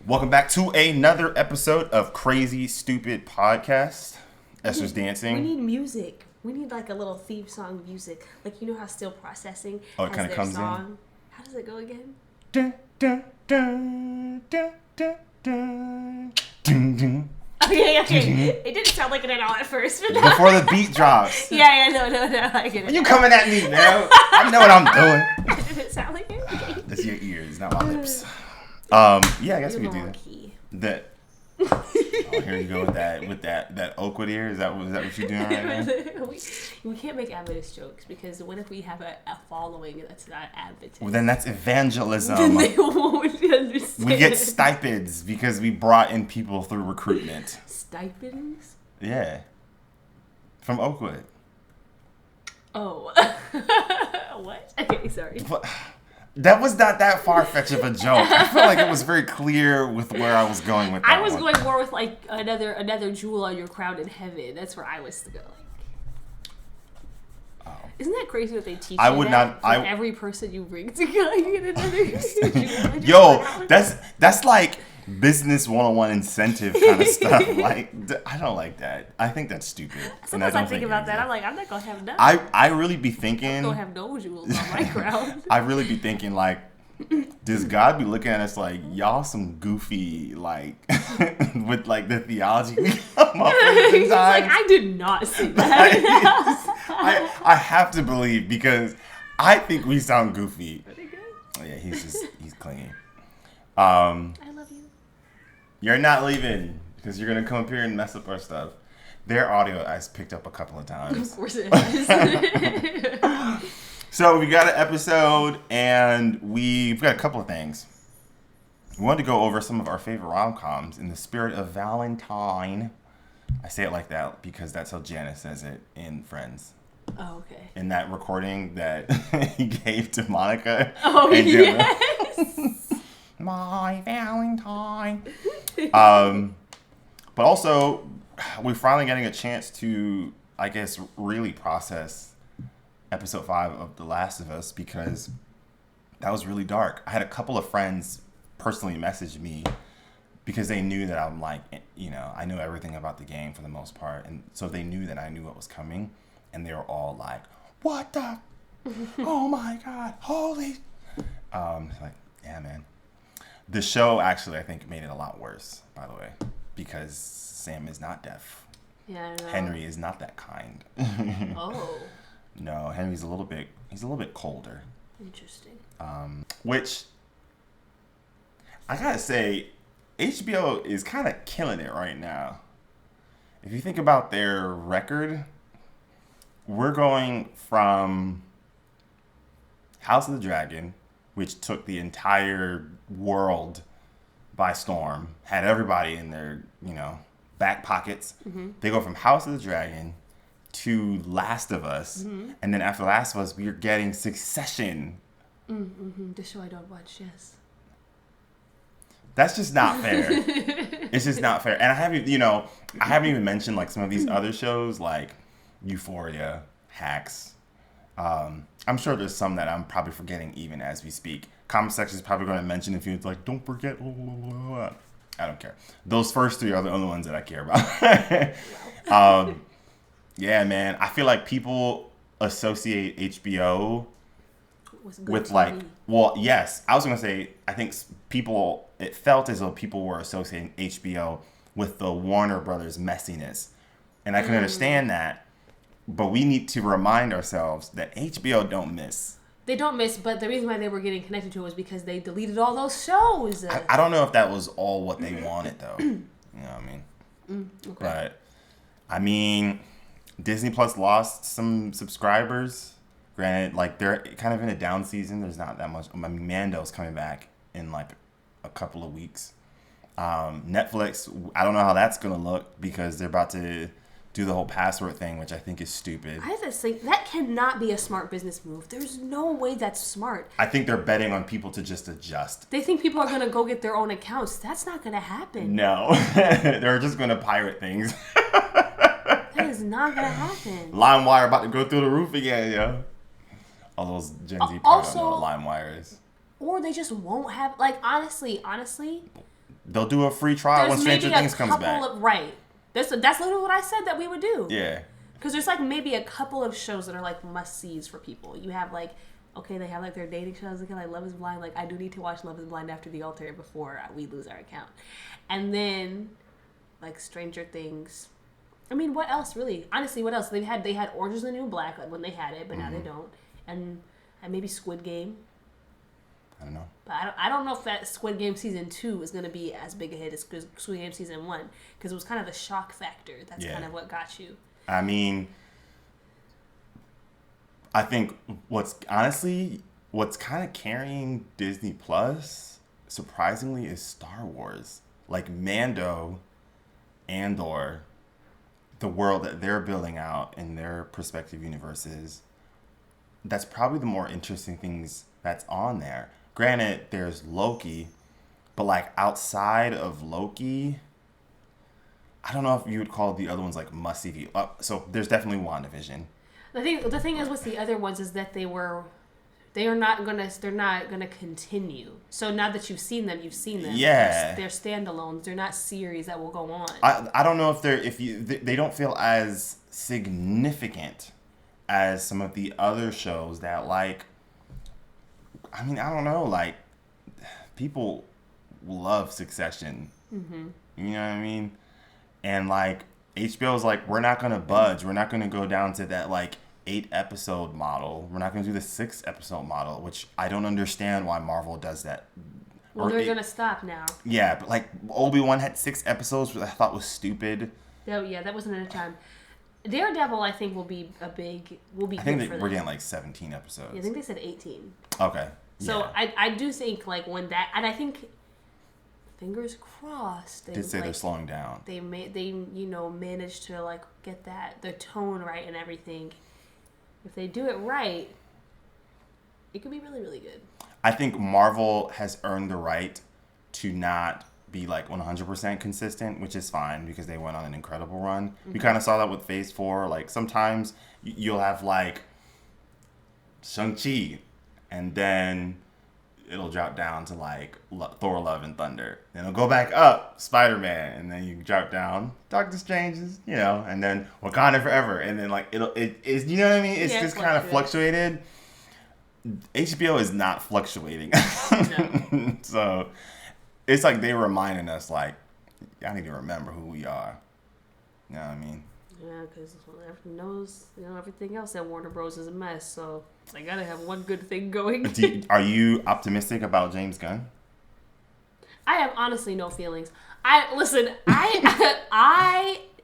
Welcome back to another episode of Crazy Stupid Podcast. Esther's dancing. We need music. We need like a little theme song music. Like, you know how Still Processing has kind of their comes song? in? How does it go again? Dun, dun, dun, dun, dun, dun, dun, dun. Okay. It didn't sound like it at all at first. But Before the beat drops. No, I get it. You coming at me, man? I know what I'm doing. Did it sound like it? Okay. That's your ears, not my lips. I guess we could do that. Key. That. Oh, here you go with that Oakwood ear. Is that what you're doing right now? we can't make Adventist jokes because what if we have a following that's not Adventist? Well, then that's evangelism. Then they won't understand. We get stipends because we brought in people through recruitment. Stipends? Yeah. From Oakwood. Oh. What? Okay, sorry. But that was not that far-fetched of a joke. I feel like it was very clear with where I was going with that I was one. going more with like another jewel on your crown in heaven. That's where I was going. Oh. Isn't that crazy that they teach I you would that not- for every person you bring to God, you get another jewel on your Yo, crown? that's like business 101 incentive kind of stuff. Like, I don't like that. I think that's stupid. Sometimes and I think about that. I'm like, I'm not gonna have none. I really be thinking. I'm gonna have no jewels on my crown. I really be thinking like, does God be looking at us like y'all some goofy like with like the theology we come up with He's like, sometimes? I did not say that. I have to believe because I think we sound goofy. Are they good? Oh, yeah, he's clinging. I love you. You're not leaving because you're gonna come up here and mess up our stuff. Their audio I picked up a couple of Of times. course it is. So we got an episode and we've got a couple of things. We wanted to go over some of our favorite rom-coms in the spirit of Valentine. I say it like that because that's how Janice says it in Friends. Oh, okay. In that recording that he gave to Monica. Oh, and yes. My Valentine. But also, we're finally getting a chance to, I guess, really process episode 5 of The Last of Us because that was really dark. I had a couple of friends personally message me because they knew that I'm like, you know, I know everything about the game for the most part. And so they knew that I knew what was coming. And they were all like, what the? Oh my God. Holy. Like, yeah, man. The show actually, I think, made it a lot worse, by the way, because Sam is not deaf. Yeah, I know. Henry is not that kind. Oh, No, Henry's a little bit colder. interesting. Which, I gotta say, HBO is kind of killing it right now. If you think about their record, we're going from House of the Dragon, which took the entire world by storm, had everybody in their, back pockets. Mm-hmm. They go from House of the Dragon to Last of Us, and then after Last of Us, we are getting Succession. Mm-hmm. The show I don't watch, yes. That's just not fair. It's just not fair. And I haven't even mentioned like some of these other shows like Euphoria, Hacks. I'm sure there's some that I'm probably forgetting even as we speak. Comment section is probably going to mention a few. It's like, don't forget. I don't care. Those first 3 are the only ones that I care about. Yeah, man. I feel like people associate HBO with like, well, yes. I was going to say, I think it felt as though people were associating HBO with the Warner Brothers messiness. And I can understand that. But we need to remind ourselves that HBO don't miss. They don't miss, but the reason why they were getting connected to it was because they deleted all those shows. I don't know if that was all what they wanted, though. You know what I mean? Okay. But, I mean, Disney Plus lost some subscribers. Granted, like, they're kind of in a down season. There's not that much. I mean, Mando's coming back in, like, a couple of weeks. Netflix, I don't know how that's going to look because they're about to do the whole password thing, which I think is stupid. I just think that cannot be a smart business move. There's no way that's smart. I think they're betting on people to just adjust. They think people are going to go get their own accounts. That's not going to happen. No. They're just going to pirate things. That is not going to happen. LimeWire about to go through the roof again, yo. All those Gen Z probably don't know what LimeWire is. Or they just won't have, like, honestly, they'll do a free trial when Stranger Things comes back. Right. That's literally what I said that we would do. Yeah. Because there's like maybe a couple of shows that are like must-sees for people. You have like, okay, they have like their dating shows, like Love is Blind. Like I do need to watch Love is Blind After the Altar before we lose our account. And then like Stranger Things. I mean, what else really? Honestly, what else? They had Orange is the New Black when they had it, but now they don't. And maybe Squid Game. I don't know. But I don't know if that Squid Game season 2 is going to be as big a hit as Squid Game season 1, because it was kind of the shock factor. That's kind of what got you. I mean, I think what's kind of carrying Disney Plus, surprisingly, is Star Wars. Like Mando, Andor, the world that they're building out in their respective universes, that's probably the more interesting things that's on there. Granted, there's Loki, but like outside of Loki, I don't know if you would call the other ones like must-see. So there's definitely WandaVision. The thing is with the other ones is that they're not gonna continue. So now that you've seen them. Yeah, they're standalones. They're not series that will go on. I don't know if they don't feel as significant as some of the other shows that like. I mean, I don't know. Like, people love Succession. Mm-hmm. You know what I mean? And like HBO's like, we're not gonna budge. We're not gonna go down to that like 8-episode model. We're not gonna do the 6-episode model, which I don't understand why Marvel does that. Well, they're gonna stop now. Yeah, but like Obi-Wan had 6 episodes, which I thought was stupid. Oh yeah, that wasn't enough time. Daredevil, I think, will be I think we're getting like 17 episodes. Yeah, I think they said 18. Okay. So yeah. I do think like when that, and I think fingers crossed they did say they're slowing down. They managed to like get the tone right and everything. If they do it right, it could be really, really good. I think Marvel has earned the right to not be like 100% consistent, which is fine because they went on an incredible run. Mm-hmm. We kind of saw that with Phase 4. Like sometimes you'll have like Shang-Chi, and then it'll drop down to like Thor: Love and Thunder. Then it'll go back up, Spider-Man, and then you drop down Doctor Strange's, and then Wakanda Forever, and then like it is, you know what I mean? It's just kind of fluctuated. HBO is not fluctuating. No. So it's like they're reminding us like, I need to remember who we are. You know what I mean? Yeah, because everyone knows, everything else at Warner Bros. Is a mess, so they gotta have one good thing going. Are you optimistic about James Gunn? I have honestly no feelings. I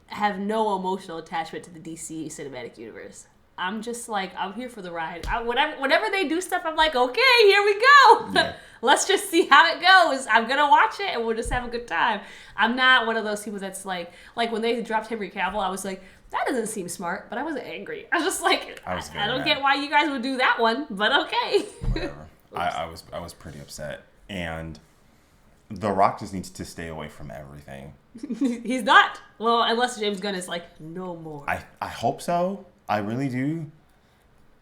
have no emotional attachment to the DC cinematic universe. I'm just like, I'm here for the ride. Whenever they do stuff, I'm like, okay, here we go. Yeah. Let's just see how it goes. I'm going to watch it and we'll just have a good time. I'm not one of those people that's like when they dropped Henry Cavill, I was like, that doesn't seem smart, but I wasn't angry. I was just like, I don't get why you guys would do that one, but okay. Whatever. I was pretty upset. And The Rock just needs to stay away from everything. He's not. Well, unless James Gunn is like, no more. I hope so. I really do.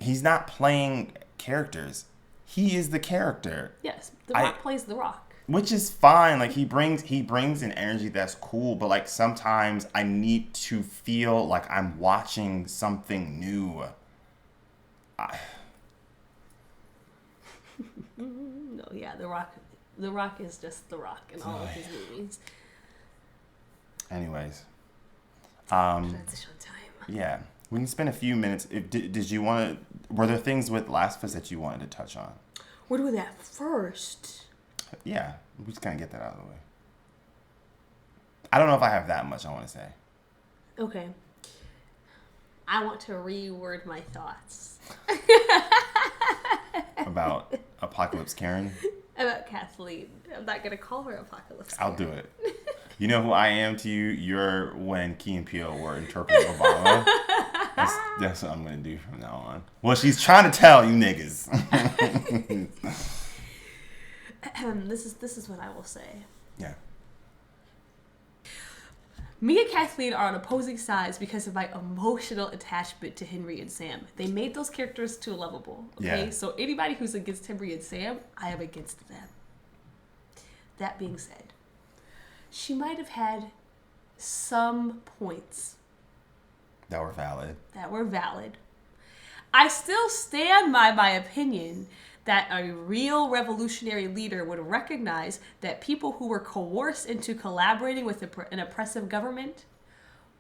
He's not playing characters. He is the character. Yes, The Rock plays The Rock. Which is fine. Like he brings an energy that's cool, but like sometimes I need to feel like I'm watching something new. No, yeah, The Rock is just The Rock in all of his movies. Anyways. Transition time. Yeah. We can spend a few minutes. Did you want to? Were there things with Last of Us that you wanted to touch on? We'll do that first. Yeah, we just kind of get that out of the way. I don't know if I have that much I want to say. Okay. I want to reword my thoughts. About Apocalypse Karen? About Kathleen. I'm not going to call her Apocalypse Karen. I'll do it. You know who I am to you? You're when Key and Peele were interpreting Obama. That's what I'm going to do from now on. Well, she's trying to tell you niggas. This is what I will say. Yeah. Me and Kathleen are on opposing sides because of my emotional attachment to Henry and Sam. They made those characters too lovable. Okay? Yeah. So anybody who's against Henry and Sam, I am against them. That being said, she might have had some points that were valid. I still stand by my opinion that a real revolutionary leader would recognize that people who were coerced into collaborating with an oppressive government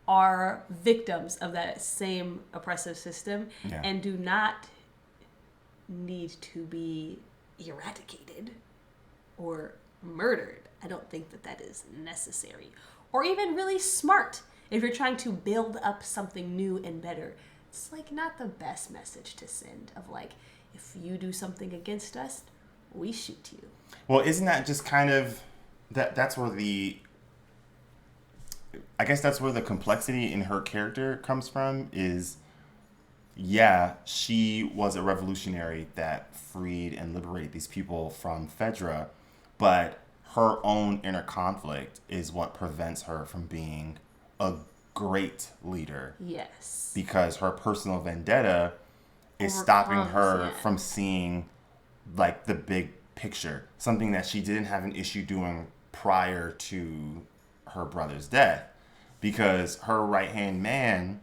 are victims of that same oppressive system and do not need to be eradicated or murdered. I don't think that is necessary or even really smart if you're trying to build up something new and better. It's like not the best message to send of like, if you do something against us, we shoot you. Well, isn't that just kind of that's where I guess that's where the complexity in her character comes from is, she was a revolutionary that freed and liberated these people from Fedra, but her own inner conflict is what prevents her from being a great leader. Yes. Because her personal vendetta is stopping her from seeing like the big picture, something that she didn't have an issue doing prior to her brother's death, because her right-hand man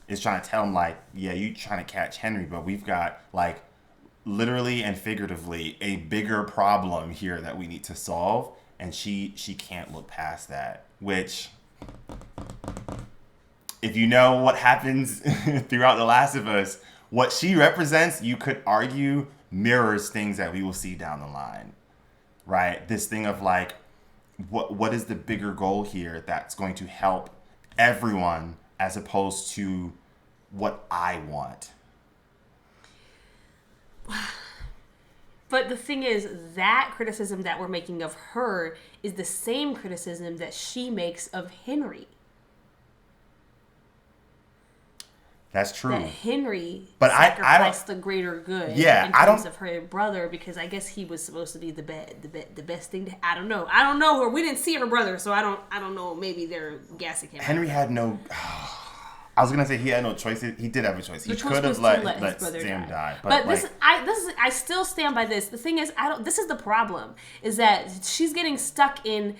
is trying to tell him like, you trying to catch Henry, but we've got like literally and figuratively a bigger problem here that we need to solve, and she can't look past that, which, if you know what happens throughout The Last of Us, what she represents, you could argue, mirrors things that we will see down the line, right? This thing of like, what is the bigger goal here that's going to help everyone as opposed to what I want? But the thing is, that criticism that we're making of her is the same criticism that she makes of Henry. That's true. That Henry sacrificed the greater good in terms of her brother, because I guess he was supposed to be the best thing to. I don't know. I don't know her. We didn't see her brother, so I don't know. Maybe they're gassing him. Henry had no. I was gonna say he had no choice. He did have a choice. He could have let Sam die. But I still stand by this. The thing is, this is the problem, is that she's getting stuck in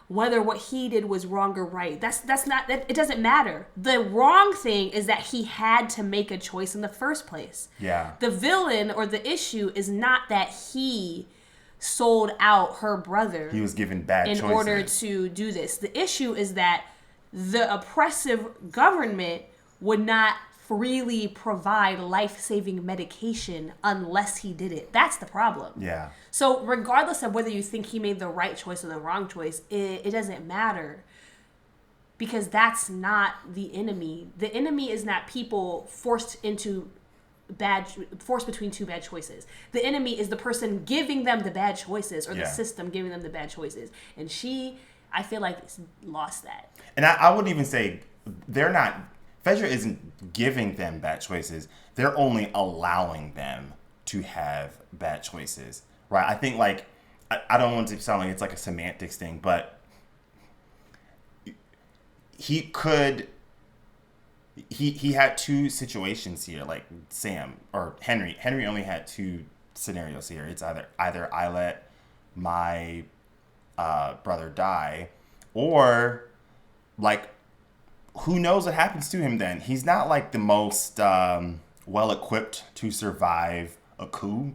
whether what he did was wrong or right. That's not that. It doesn't matter. The wrong thing is that he had to make a choice in the first place. Yeah. The villain or the issue is not that he sold out her brother. He was given bad choices in order to do this. The issue is that the oppressive government would not freely provide life-saving medication unless he did it. That's the problem. Yeah. So regardless of whether you think he made the right choice or the wrong choice, it doesn't matter, because that's not the enemy. The enemy is not people forced between two bad choices. The enemy is the person giving them the bad choices, or the system giving them the bad choices. And I feel like, lost that. And I would even say they're not. Fedra isn't giving them bad choices. They're only allowing them to have bad choices, right? I think, like, I don't want to sound like it's like a semantics thing, but he had two situations here, like Sam or Henry. Henry only had two scenarios here. It's either I let my brother die, or like, who knows what happens to him then? He's not like the most well-equipped to survive a coup.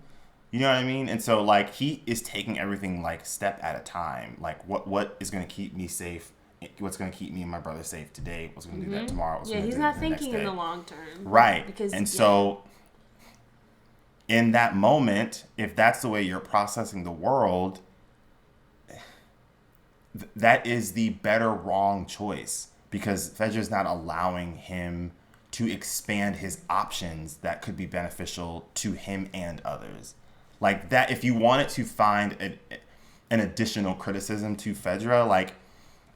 You know what I mean? And so, like, he is taking everything, like, step at a time. Like, what is going to keep me safe? What's going to keep me and my brother safe today? What's going to do that tomorrow? He's not thinking in the long term. Right. So, in that moment, if that's the way you're processing the world, that is the better wrong choice. Because Fedra's not allowing him to expand his options that could be beneficial to him and others. Like that, if you wanted to find an additional criticism to Fedra, like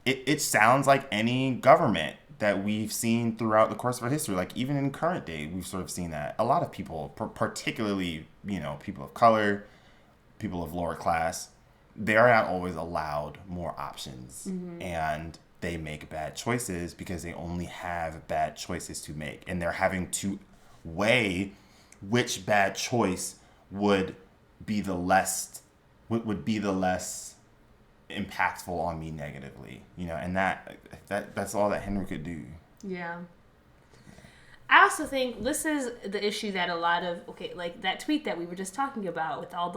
it sounds like any government that we've seen throughout the course of our history. Like even in current day, we've sort of seen that. A lot of people, particularly, people of color, people of lower class, they are not always allowed more options. Mm-hmm. And they make bad choices because they only have bad choices to make. And they're having to weigh which bad choice would be the less impactful on me negatively, you know, and that's all that Henry could do. Yeah. I also think this is the issue that a lot of, like that tweet that we were just talking about with all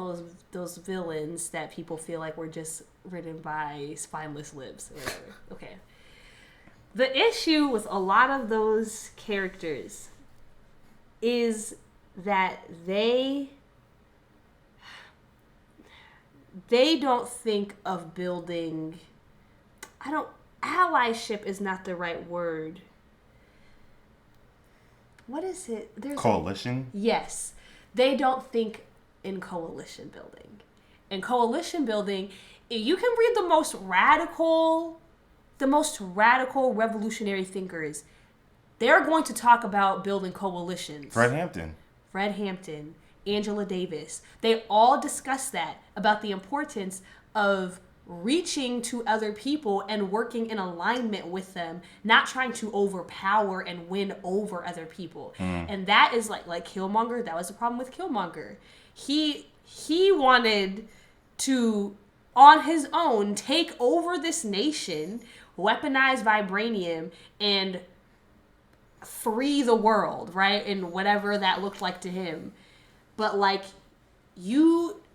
those villains that people feel like were just written by spineless libs or whatever. Okay. The issue with a lot of those characters is that they don't think of building, allyship is not the right word. What is it? Coalition? Yes. They don't think in coalition building. In coalition building, you can read the most radical revolutionary thinkers. They're going to talk about building coalitions. Fred Hampton, Angela Davis. They all discuss that, about the importance of reaching to other people and working in alignment with them, not trying to overpower and win over other people. And that is like Killmonger. That was the problem with Killmonger. He wanted to, on his own, take over this nation, weaponize vibranium, and free the world, right? And whatever that looked like to him. But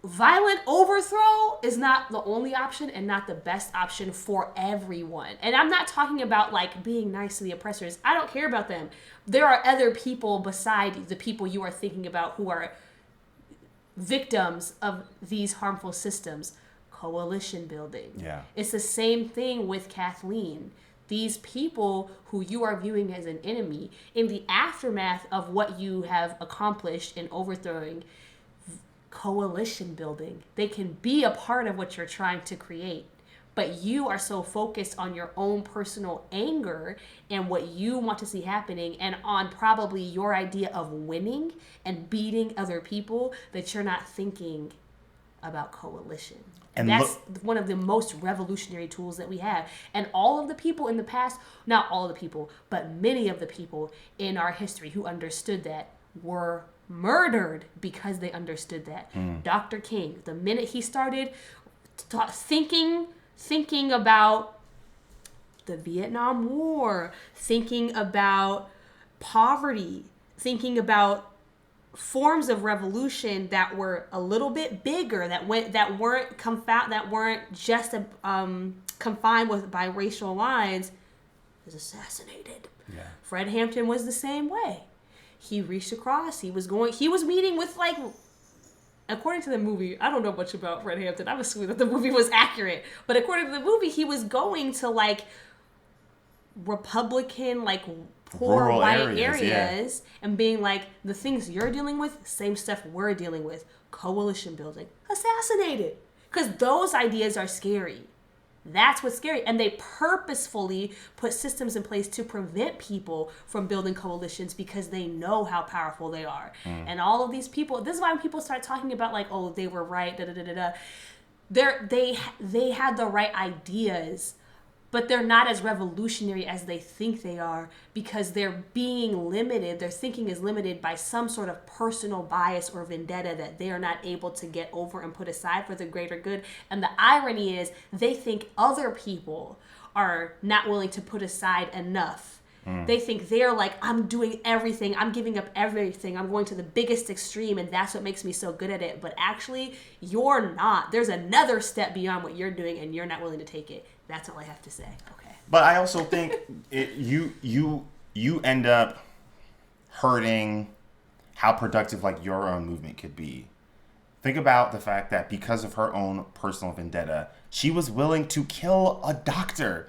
violent overthrow is not the only option and not the best option for everyone. And I'm not talking about being nice to the oppressors. I don't care about them. There are other people beside the people you are thinking about who are victims of these harmful systems. Coalition building. Yeah. It's the same thing with Kathleen. These people who you are viewing as an enemy, in the aftermath of what you have accomplished in overthrowing, coalition building, they can be a part of what you're trying to create. But you are so focused on your own personal anger and what you want to see happening, and on probably your idea of winning and beating other people, that you're not thinking about coalition. And that's one of the most revolutionary tools that we have. And all of the people in the past, not all of the people, but many of the people in our history who understood that were murdered because they understood that. Dr. King, the minute he started thinking about the Vietnam War, thinking about poverty, thinking about forms of revolution that were a little bit bigger, that weren't just confined by racial lines, was assassinated. Yeah. Fred Hampton was the same way. He reached across. He was meeting with according to the movie, I don't know much about Fred Hampton. I'm assuming that the movie was accurate, but according to the movie, he was going to Republican poor rural white areas and being the things you're dealing with, same stuff we're dealing with. Coalition building. Assassinated. Because those ideas are scary. That's what's scary. And they purposefully put systems in place to prevent people from building coalitions because they know how powerful they are. And all of these people, this is why when people start talking about oh, they were right, they had the right ideas, but they're not as revolutionary as they think they are because they're being limited. Their thinking is limited by some sort of personal bias or vendetta that they are not able to get over and put aside for the greater good. And the irony is they think other people are not willing to put aside enough. They think they're I'm doing everything. I'm giving up everything. I'm going to the biggest extreme, and that's what makes me so good at it. But actually, you're not. There's another step beyond what you're doing, and you're not willing to take it. That's all I have to say. Okay. But I also think you end up hurting how productive your own movement could be. Think about the fact that because of her own personal vendetta, she was willing to kill a doctor.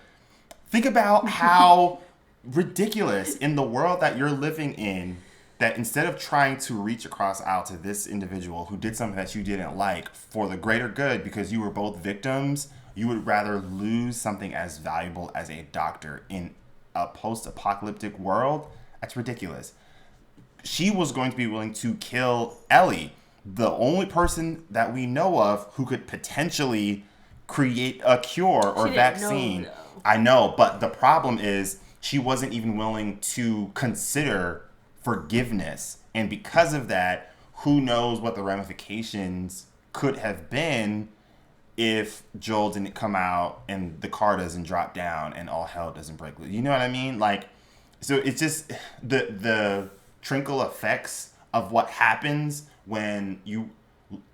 Think about how ridiculous in the world that you're living in, that instead of trying to reach across aisle to this individual who did something that you didn't like for the greater good because you were both victims, you would rather lose something as valuable as a doctor in a post-apocalyptic world. That's ridiculous. She was going to be willing to kill Ellie, the only person that we know of who could potentially create a cure or vaccine. I know, but the problem is she wasn't even willing to consider forgiveness. And because of that, who knows what the ramifications could have been if Joel didn't come out and the car doesn't drop down and all hell doesn't break loose. You know what I mean? Like, so it's just the trickle effects of what happens when you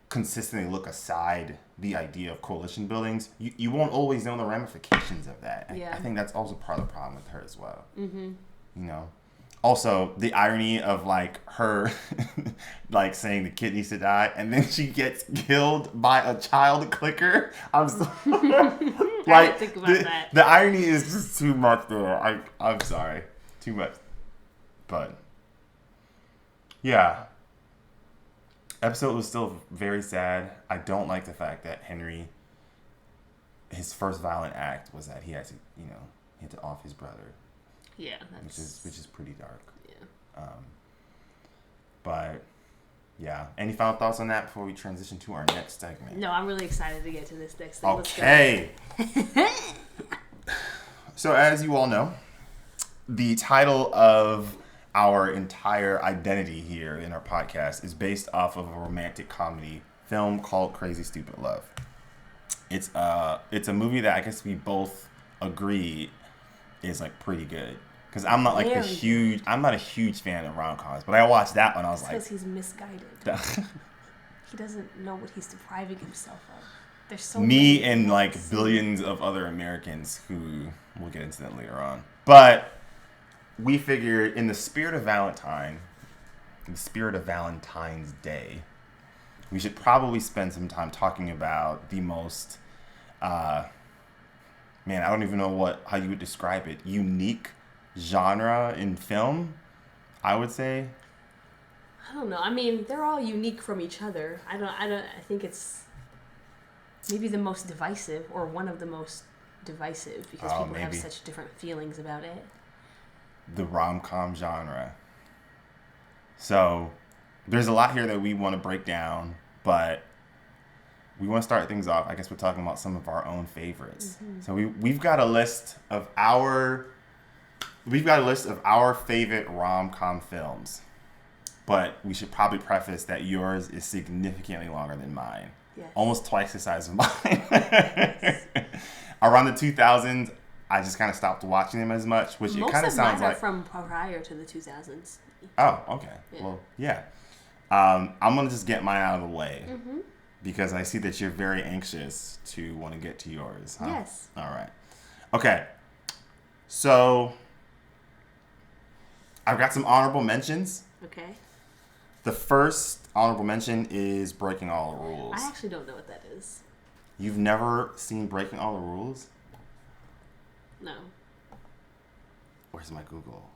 consistently look aside the idea of coalition buildings. You won't always know the ramifications of that. Yeah. I think that's also part of the problem with her as well. Mm-hmm. You know? Also, the irony of, like, her, like, saying the kid needs to die, and then she gets killed by a child clicker. I'm so... like, I didn't think about that. The irony is just too much there. I'm sorry. Too much. But, yeah. Episode was still very sad. I don't like the fact that Henry, his first violent act was that he had to off his brother. Yeah, that's... which is pretty dark. Yeah. But yeah, any final thoughts on that before we transition to our next segment? No, I'm really excited to get to this next thing. Okay. So as you all know, the title of our entire identity here in our podcast is based off of a romantic comedy film called Crazy Stupid Love. It's a movie that I guess we both agree is like pretty good, because I'm not like I'm not a huge fan of rom-coms, but I watched that one. I was like, because he's misguided. He doesn't know what he's depriving himself of. There's so me and like billions of other Americans who we'll get into that later on. But we figured, in the spirit of Valentine's Day, we should probably spend some time talking about the most man, I don't even know how you would describe it. Unique genre in film, I would say. I don't know. I mean, they're all unique from each other. I think it's maybe the most divisive, or one of the most divisive, because people have such different feelings about it. The rom-com genre. So, there's a lot here that we want to break down, but we want to start things off. I guess we're talking about some of our own favorites. Mm-hmm. So we've got a list of our favorite rom-com films. But we should probably preface that yours is significantly longer than mine. Yes. Almost twice the size of mine. Yes. Around the 2000s, I just kind of stopped watching them as much, which it kind of sounds like... Most of mine are from prior to the 2000s. Oh, okay. Yeah. Well, yeah. I'm going to just get mine out of the way. Mm-hmm. Because I see that you're very anxious to want to get to yours, huh? Yes. All right. Okay. So, I've got some honorable mentions. Okay. The first honorable mention is Breaking All the Rules. I actually don't know what that is. You've never seen Breaking All the Rules? No. Where's my Google?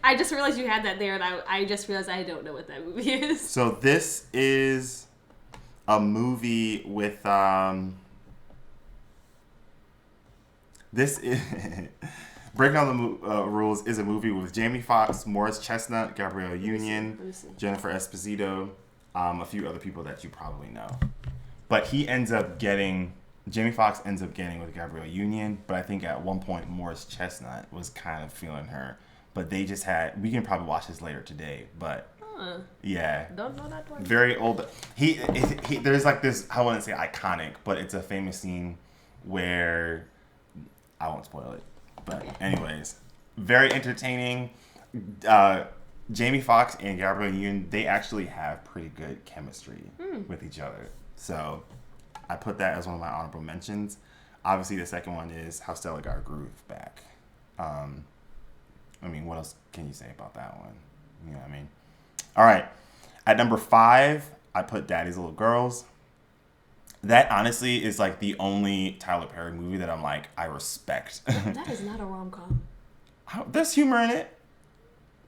I just realized you had that there, and I just realized I don't know what that movie is. So this is a movie with this is Breaking All the Rules is a movie with Jamie Foxx, Morris Chestnut, Gabrielle Union, Jennifer Esposito, a few other people that you probably know. But Jamie Foxx ends up getting with Gabrielle Union, but I think at one point Morris Chestnut was kind of feeling her. But they just we can probably watch this later today, but yeah. Don't know that one. Very old. He there's like this, I wouldn't say iconic, but it's a famous scene where, I won't spoil it, but anyways, very entertaining. Jamie Foxx and Gabrielle Union, they actually have pretty good chemistry with each other. So I put that as one of my honorable mentions. Obviously, the second one is How Stella Got Her Groove Back. I mean, what else can you say about that one? You know what I mean? All right. At number 5, I put Daddy's Little Girls. That honestly is like the only Tyler Perry movie that I'm like, I respect. That is not a rom-com. There's humor in it.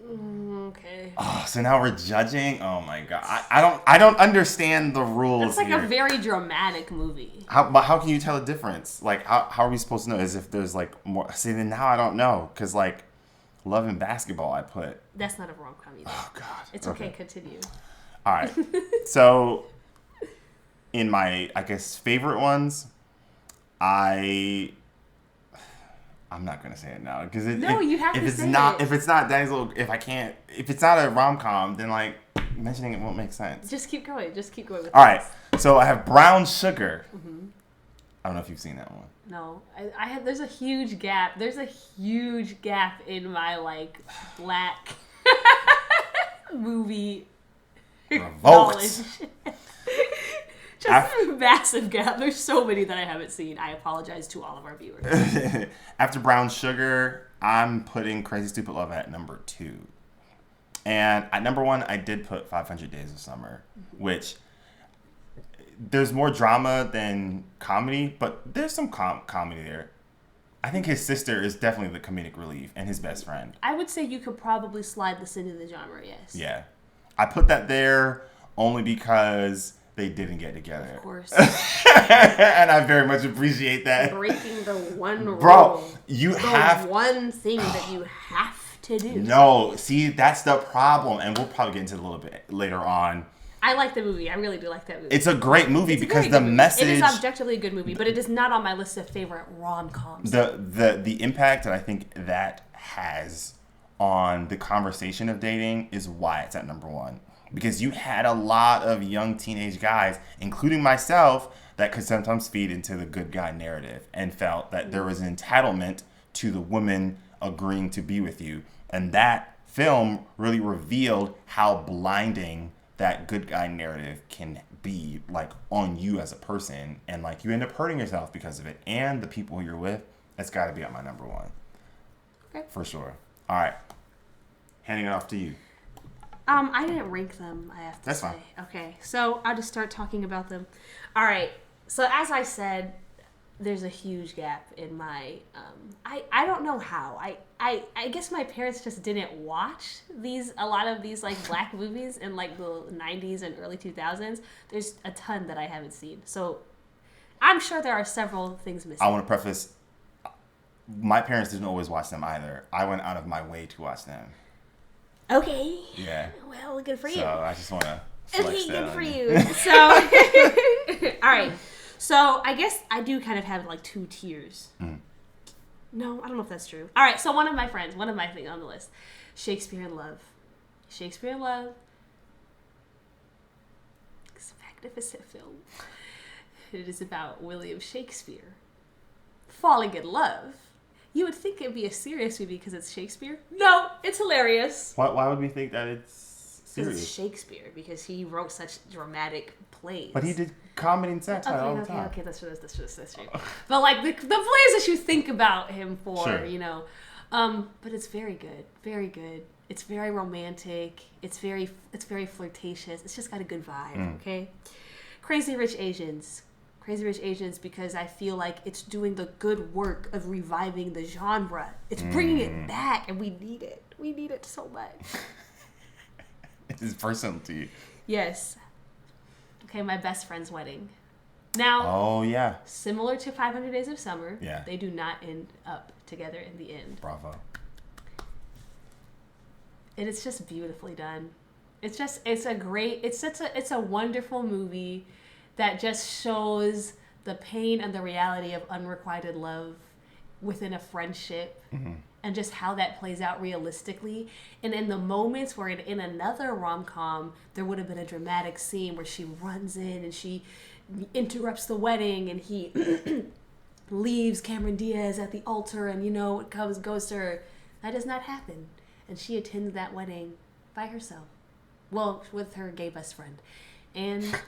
Okay. Oh, so now we're judging? Oh my god. I don't understand the rules. It's like here. a very dramatic movie. But how can you tell the difference? Like, how are we supposed to know? As if there's like more. See, then now I don't know. Because like, Love and Basketball, I put. That's not a rom-com either. Oh god. It's okay. Continue. All right. So, in my, I guess, favorite ones, I'm not gonna say it now because you have to say it. If it's not Daddy's Little, if it's not a rom-com, then like mentioning it won't make sense. Just keep going. Just keep going with All right. So I have Brown Sugar. Mm-hmm. I don't know if you've seen that one. No, I have. There's a huge gap. There's a huge gap in my like black movie knowledge. Just a massive gap. There's so many that I haven't seen. I apologize to all of our viewers. After Brown Sugar, I'm putting Crazy Stupid Love at number 2. And at number 1, I did put 500 Days of Summer, which there's more drama than comedy, but there's some comedy there. I think his sister is definitely the comedic relief and his best friend. I would say you could probably slide this into the genre, yes. Yeah. I put that there only because they didn't get together. Of course. And I very much appreciate that. Breaking the one rule. Bro, you have... one thing that you have to do. No, see, that's the problem. And we'll probably get into it a little bit later on. I like the movie. I really do like that movie. It's a great movie because the message... It is objectively a good movie, but it is not on my list of favorite rom-coms. The impact that I think that has on the conversation of dating is why it's at number 1. Because you had a lot of young teenage guys, including myself, that could sometimes feed into the good guy narrative and felt that there was an entitlement to the woman agreeing to be with you. And that film really revealed how blinding that good guy narrative can be, like, on you as a person. And, like, you end up hurting yourself because of it. And the people you're with, that's got to be at my number 1. Okay. For sure. All right. Handing it off to you. I didn't rank them, I have to say. That's fine. Okay, so I'll just start talking about them. All right, so as I said, there's a huge gap in my, I don't know how. I guess my parents just didn't watch a lot of these, like, black movies in, like, the 90s and early 2000s. There's a ton that I haven't seen. So I'm sure there are several things missing. I want to preface, my parents didn't always watch them either. I went out of my way to watch them. Okay. Yeah. Well, good for you. So I just want to flex okay, that good for you. you. So, all right. So I guess I do kind of have like 2 tiers. Mm. No, I don't know if that's true. All right. So one of my things on the list, Shakespeare in Love. Shakespeare in Love. It's a magnificent film. It is about William Shakespeare falling in love. You would think it'd be a serious movie because it's Shakespeare. No, it's hilarious. Why would we think that it's serious? Because it's Shakespeare, because he wrote such dramatic plays. But he did comedy and satire all the time. Okay, that's true. But like the plays that you think about him for, sure. You know. But it's very good. Very good. It's very romantic. It's very flirtatious. It's just got a good vibe, okay? Crazy Rich Asians. Crazy Rich Asians, because I feel like it's doing the good work of reviving the genre. It's bringing it back, and we need it. We need it so much. It is personal to you. Yes. Okay, My Best Friend's Wedding. Now, oh yeah, similar to 500 Days of Summer, yeah, they do not end up together in the end. Bravo. And it's just beautifully done. It's a wonderful movie that just shows the pain and the reality of unrequited love within a friendship, and just how that plays out realistically. And in the moments where in another rom-com, there would have been a dramatic scene where she runs in and she interrupts the wedding and he leaves Cameron Diaz at the altar and, you know, it goes to her. That does not happen. And she attends that wedding by herself. Well, with her gay best friend. And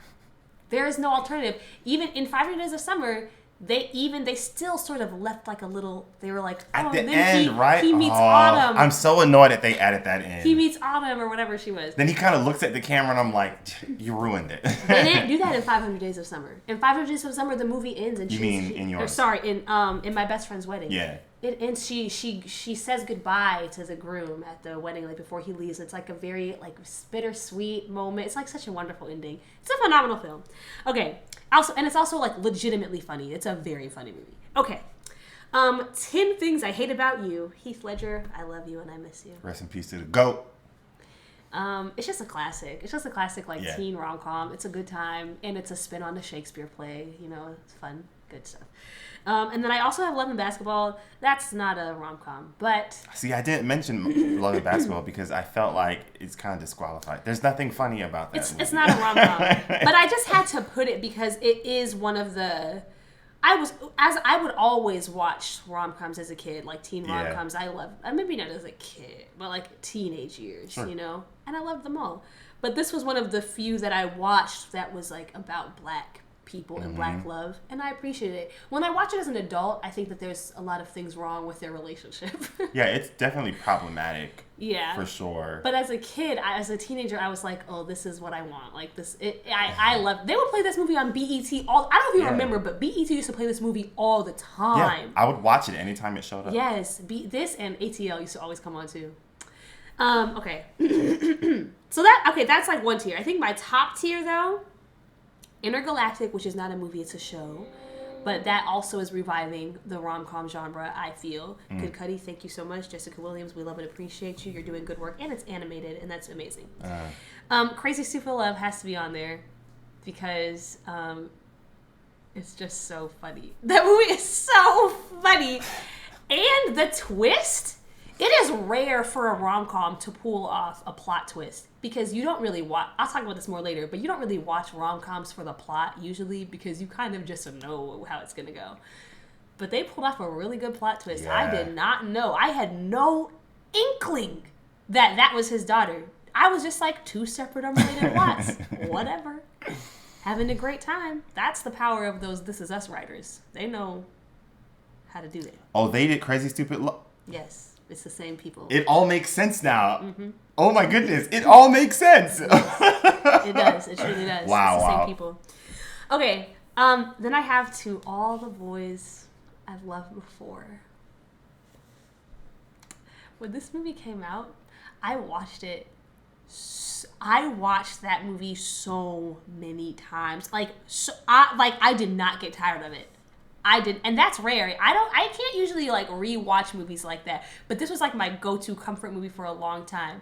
there is no alternative. Even in 500 Days of Summer, they still sort of left like a little, they were like, at the then end, right? He meets Autumn. I'm so annoyed that they added that in. He meets Autumn or whatever she was. Then he kind of looks at the camera and I'm like, you ruined it. They didn't do that in 500 Days of Summer. In 500 Days of Summer, the movie ends and in yours? In My Best Friend's Wedding. Yeah. It ends. She says goodbye to the groom at the wedding, like before he leaves. It's like a very like bittersweet moment. It's like such a wonderful ending. It's a phenomenal film. Okay. And it's also like legitimately funny. It's a very funny movie. Okay. 10 Things I Hate About You. Heath Ledger, I love you and I miss you. Rest in peace to the GOAT. It's just a classic. It's just a classic teen rom-com. It's a good time, and it's a spin on the Shakespeare play. You know, it's fun. good stuff. And then I also have Love and Basketball. That's not a rom-com, but... See, I didn't mention Love and Basketball because I felt like it's kind of disqualified. There's nothing funny about that movie. It's not a rom-com. But I just had to put it because it is one of the... I would always watch rom-coms as a kid, like teen rom-coms. I love... Maybe not as a kid, but like teenage years, you know? And I loved them all. But this was one of the few that I watched that was like about black people and black love, and I appreciate it. When I watch it as an adult, I think that there's a lot of things wrong with their relationship. Yeah, it's definitely problematic. Yeah, for sure. But as a kid, as a teenager, I was like, "Oh, this is what I want." Like this, I love. They would play this movie on BET. I don't know if you remember, but BET used to play this movie all the time. Yeah, I would watch it anytime it showed up. Yes, this and ATL used to always come on too. Okay. So that's like one tier. I think my top tier though. Intergalactic, which is not a movie, it's a show, but that also is reviving the rom-com genre, I feel. Kid Cudi, thank you so much. Jessica Williams, we love and appreciate you. You're doing good work, and it's animated, and that's amazing. Crazy Stupid Love has to be on there because it's just so funny. That movie is so funny. And the twist, it is rare for a rom-com to pull off a plot twist because you don't really watch, I'll talk about this more later, but you don't really watch rom-coms for the plot usually because you kind of just know how it's going to go. But they pulled off a really good plot twist. Yeah. I did not know. I had no inkling that was his daughter. I was just like 2 separate unrelated plots. Whatever. Having a great time. That's the power of those This Is Us writers. They know how to do it. Oh, they did Crazy Stupid Love? Yes. It's the same people. It all makes sense now. Mm-hmm. Oh my goodness. It all makes sense. Yes. It does. It truly does. Wow. It's the same people. Okay. Then I have To All the Boys I've Loved Before. When this movie came out, I watched that movie so many times. I did not get tired of it. I did, and that's rare. I can't usually like rewatch movies like that, but this was like my go-to comfort movie for a long time.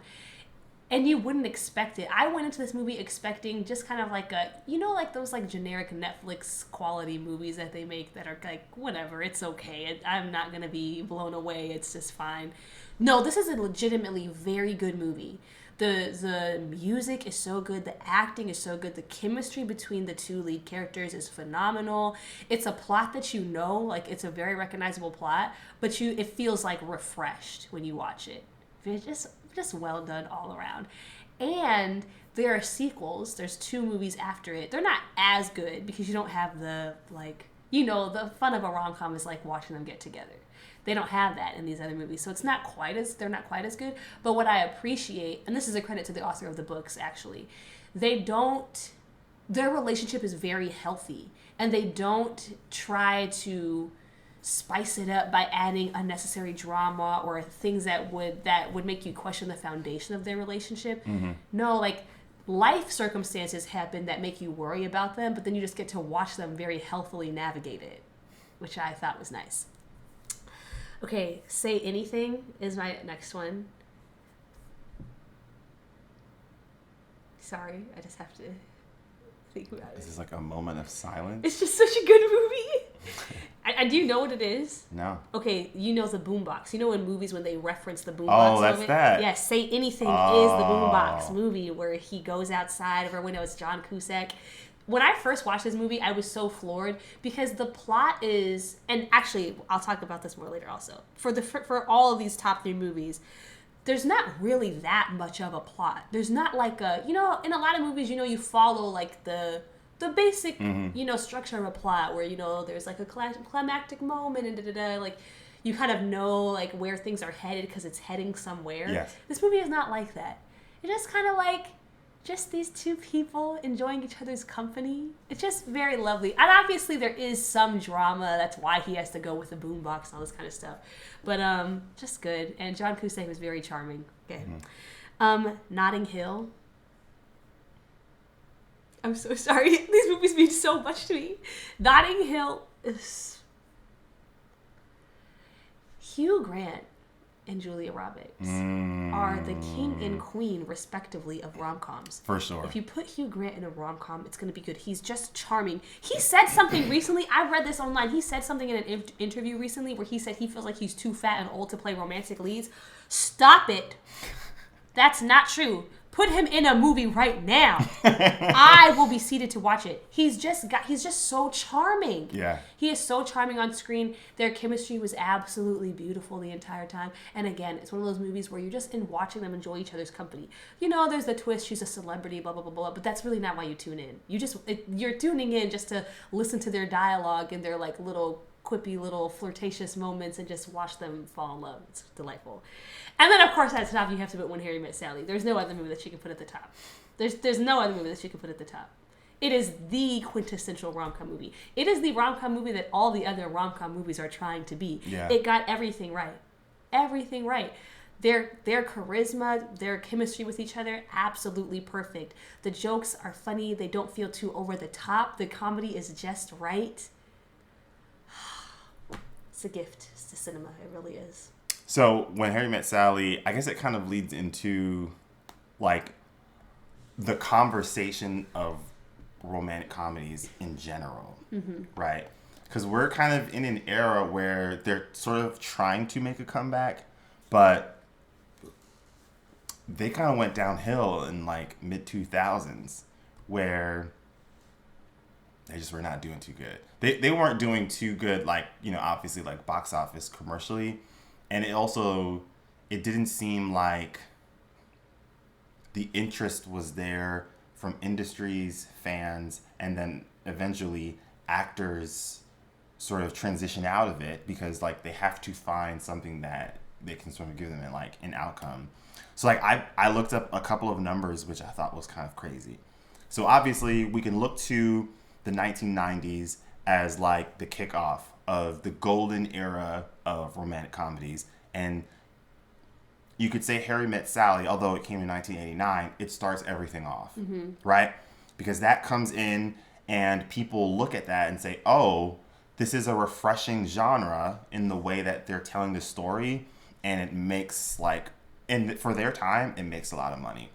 And you wouldn't expect it. I went into this movie expecting just kind of like like those like generic Netflix quality movies that they make that are like, whatever, it's okay. I'm not going to be blown away. It's just fine. No, this is a legitimately very good movie. The music is so good. The acting is so good. The chemistry between the 2 lead characters is phenomenal. It's a plot that you know, like it's a very recognizable plot, but it feels like refreshed when you watch it. It's just well done all around. And there are sequels. There's 2 movies after it. They're not as good because you don't have the the fun of a rom-com is like watching them get together. They don't have that in these other movies, so they're not quite as good. But what I appreciate, and this is a credit to the author of the books, actually, their relationship is very healthy, and they don't try to spice it up by adding unnecessary drama or things that would make you question the foundation of their relationship. Mm-hmm. No, like life circumstances happen that make you worry about them, but then you just get to watch them very healthily navigate it, which I thought was nice. Okay, Say Anything is my next one. Sorry, I just have to think about it. This is like a moment of silence. It's just such a good movie. And do you know what it is? No. Okay, you know the boombox. You know in movies when they reference the boombox. Oh, that's that. Yeah, Say Anything is the boombox movie where he goes outside of her window. It's John Cusack. When I first watched this movie, I was so floored because the plot is, and actually, I'll talk about this more later also. For all of these top 3 movies, there's not really that much of a plot. There's not like in a lot of movies, you follow like the basic, structure of a plot where, there's like a climactic moment and da-da-da, like you kind of know like where things are headed because it's heading somewhere. Yes. This movie is not like that. It's just kind of like, just these 2 people enjoying each other's company. It's just very lovely. And obviously there is some drama. That's why he has to go with the boombox and all this kind of stuff. But just good. And John Cusack was very charming. Okay. Mm-hmm. Notting Hill. I'm so sorry. These movies mean so much to me. Notting Hill is... Hugh Grant and Julia Roberts are the king and queen, respectively, of rom-coms. For sure. If you put Hugh Grant in a rom-com, it's going to be good. He's just charming. He said something recently. I read this online. He said something in an interview recently where he said he feels like he's too fat and old to play romantic leads. Stop it. That's not true. Put him in a movie right now. I will be seated to watch it. He's just so charming. Yeah. He is so charming on screen. Their chemistry was absolutely beautiful the entire time. And again, it's one of those movies where you're just in watching them enjoy each other's company. You know, there's the twist, she's a celebrity, blah, blah, blah, blah, but that's really not why you tune in. You're tuning in just to listen to their dialogue and their like little quippy little flirtatious moments and just watch them fall in love. It's delightful. And then, of course, at the top, you have to put When Harry Met Sally. There's no other movie that you can put at the top. There's no other movie that you can put at the top. It is the quintessential rom-com movie. It is the rom-com movie that all the other rom-com movies are trying to be. Yeah. It got everything right. Everything right. Their charisma, their chemistry with each other, absolutely perfect. The jokes are funny. They don't feel too over the top. The comedy is just right. It's a gift to cinema. It really is. So When Harry Met Sally, I guess it kind of leads into like the conversation of romantic comedies in general, right? Because we're kind of in an era where they're sort of trying to make a comeback, but they kind of went downhill in like mid-2000s where they just were not doing too good. They weren't doing too good, like, you know, obviously like box office commercially. And it didn't seem like the interest was there from industries, fans, and then eventually actors sort of transition out of it because like they have to find something that they can sort of give them like an outcome. So like I looked up a couple of numbers which I thought was kind of crazy. So obviously we can look to the 1990s as like the kickoff of the golden era of romantic comedies. And you could say Harry Met Sally, although it came in 1989, it starts everything off, right? Because that comes in and people look at that and say, oh, this is a refreshing genre in the way that they're telling the story. And it makes like, and for their time, it makes a lot of money.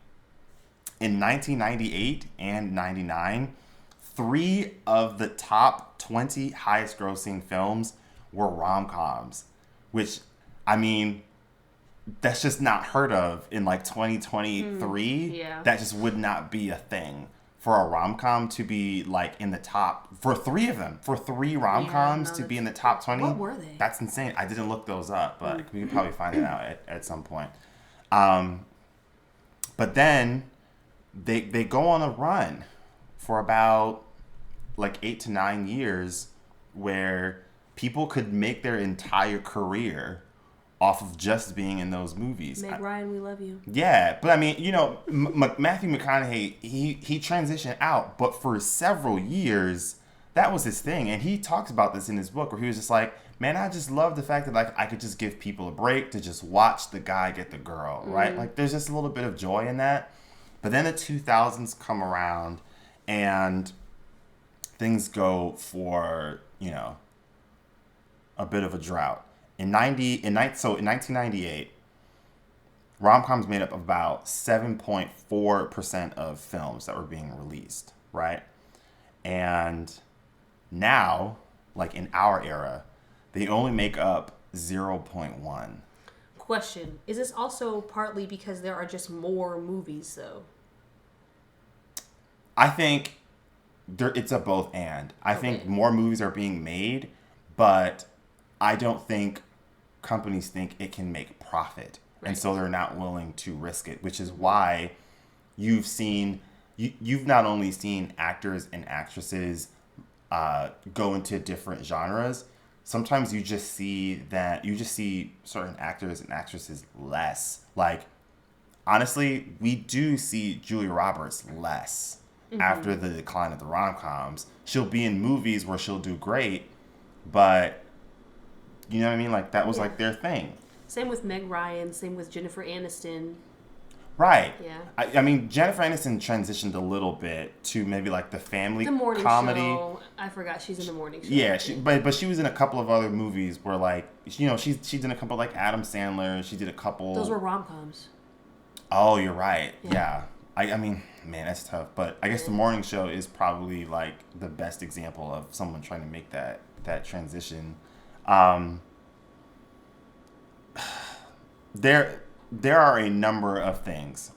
In 1998 and 99, 3 of the top 20 highest grossing films were rom-coms, which, I mean, that's just not heard of in like 2023. Yeah. That just would not be a thing for a rom-com to be like in the top, for 3 of them, for 3 rom-coms to be in the top 20. What were they? That's insane. I didn't look those up, but we could probably find it out at some point. But then they go on a run for about like 8 to 9 years where people could make their entire career off of just being in those movies. Meg Ryan, we love you. Yeah, but I mean, you know, Matthew McConaughey, he transitioned out, but for several years, that was his thing. And he talks about this in his book where he was just like, man, I just love the fact that like I could just give people a break to just watch the guy get the girl, right? Like there's just a little bit of joy in that. But then the 2000s come around and things go for, you know, a bit of a drought. In 1998, rom-coms made up about 7.4% of films that were being released, right? And now, like in our era, they only make up 0.1. Question: is this also partly because there are just more movies, though? I think it's a both and. I think more movies are being made, but I don't think companies think it can make profit. Right. And so they're not willing to risk it, which is why you've not only seen actors and actresses go into different genres. Sometimes you just see certain actors and actresses less. Like, honestly, we do see Julia Roberts less after the decline of the rom-coms. She'll be in movies where she'll do great, but you know what I mean? Like, that was like their thing. Same with Meg Ryan. Same with Jennifer Aniston. Right. Yeah. I mean, Jennifer Aniston transitioned a little bit to maybe like the family The morning comedy. show. I forgot she's in the morning show. Yeah, but she was in a couple of other movies where like she's in a couple like Adam Sandler. She did a couple. Those were rom-coms. Oh, you're right. Yeah. I mean, man, that's tough. But I guess the morning show is probably like the best example of someone trying to make that transition. There are a number of things.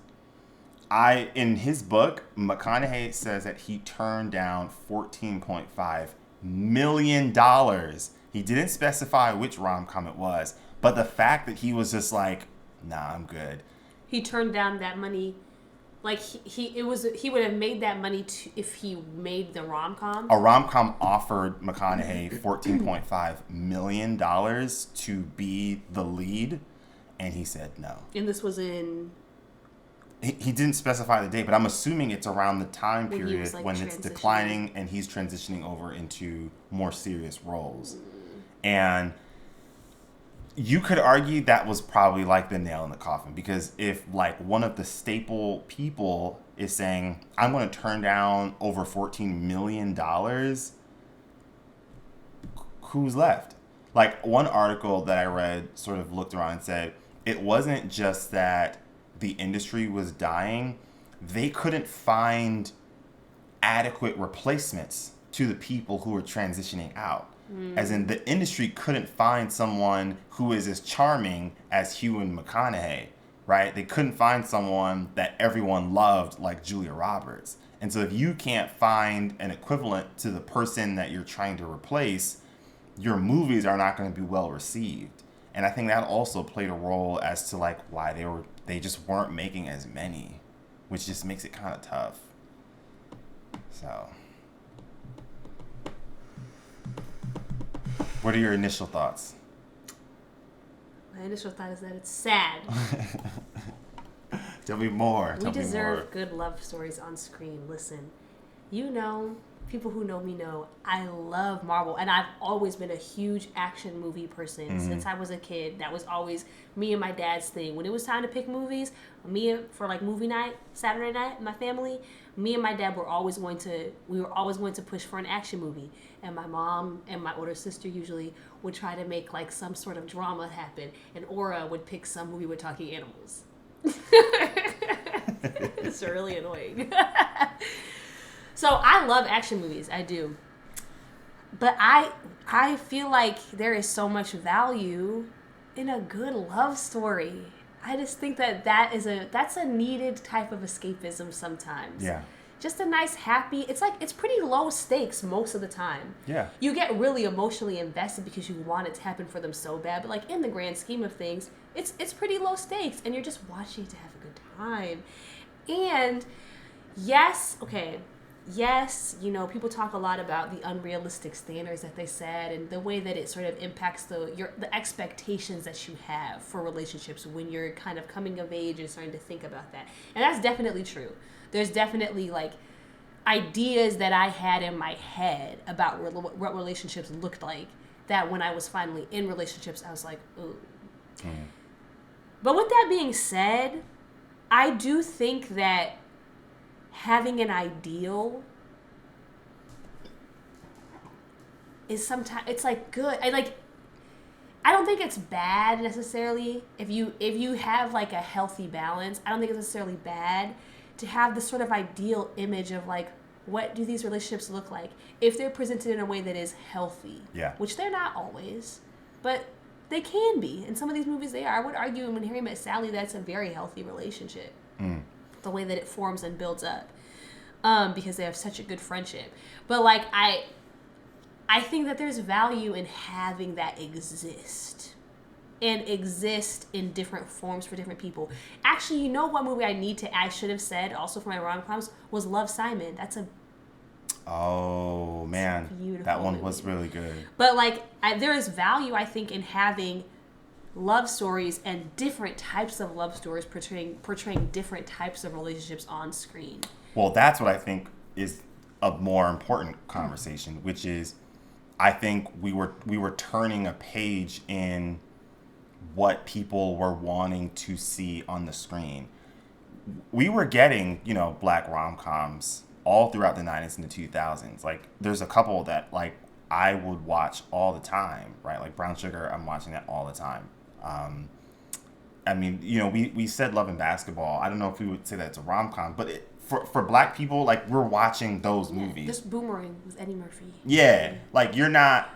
In his book, McConaughey says that he turned down $14.5 million. He didn't specify which rom-com it was, but the fact that he was just like, nah, I'm good. He turned down that money. Like he would have made that money if he made the rom-com. A rom-com offered McConaughey $14.5 million to be the lead, and he said no. And this was in... He didn't specify the date, but I'm assuming it's around the time period when it's declining and he's transitioning over into more serious roles. And you could argue that was probably like the nail in the coffin, because if like one of the staple people is saying, I'm going to turn down over $14 million, who's left? Like one article that I read sort of looked around and said, it wasn't just that the industry was dying, they couldn't find adequate replacements to the people who were transitioning out. As in, the industry couldn't find someone who is as charming as Hugh and McConaughey, right? They couldn't find someone that everyone loved like Julia Roberts. And so if you can't find an equivalent to the person that you're trying to replace, your movies are not going to be well received. And I think that also played a role as to like why they just weren't making as many, which just makes it kind of tough. So, what are your initial thoughts? My initial thought is that it's sad. Tell me more. We deserve good love stories on screen. Listen, people who know me know I love Marvel, and I've always been a huge action movie person since I was a kid. That was always me and my dad's thing. When it was time to pick movies, for like movie night, Saturday night, my family, me and my dad were always going to push for an action movie. And my mom and my older sister usually would try to make like some sort of drama happen, and Aura would pick some movie with talking animals. It's really annoying. So I love action movies, I do. But I feel like there is so much value in a good love story. I just think that's a needed type of escapism sometimes. Yeah. Just a nice, happy, it's pretty low stakes most of the time. Yeah. You get really emotionally invested because you want it to happen for them so bad, but like in the grand scheme of things, it's pretty low stakes and you're just watching to have a good time. And yes, people talk a lot about the unrealistic standards that they set and the way that it sort of impacts the expectations that you have for relationships when you're kind of coming of age and starting to think about that. And that's definitely true. There's definitely like ideas that I had in my head about what relationships looked like that when I was finally in relationships, I was like, ooh. But with that being said, I do think that having an ideal is sometimes, it's like good. I don't think it's bad necessarily if you have like a healthy balance. I don't think it's necessarily bad to have this sort of ideal image of like, what do these relationships look like if they're presented in a way that is healthy? Yeah. Which they're not always, but they can be. In some of these movies they are. I would argue in When Harry Met Sally, that's a very healthy relationship. The way that it forms and builds up. Because they have such a good friendship. But like I think that there's value in having that exist. And exist in different forms for different people. Actually, you know what movie I should have said also for my rom-coms was Love, Simon. That's a beautiful that one movie. Was really good. But like there is value, I think, in having love stories and different types of love stories portraying different types of relationships on screen. Well, that's what I think is a more important conversation, which is I think we were turning a page in what people were wanting to see on the screen. we were getting, black rom-coms all throughout the 90s and the 2000s. Like, there's a couple that, like, I would watch all the time, right? Like, Brown Sugar, I'm watching that all the time. I mean, we said Love and Basketball. I don't know if we would say that it's a rom-com, but for black people, like, we're watching those movies. This Boomerang with Eddie Murphy. Yeah. Like, you're not...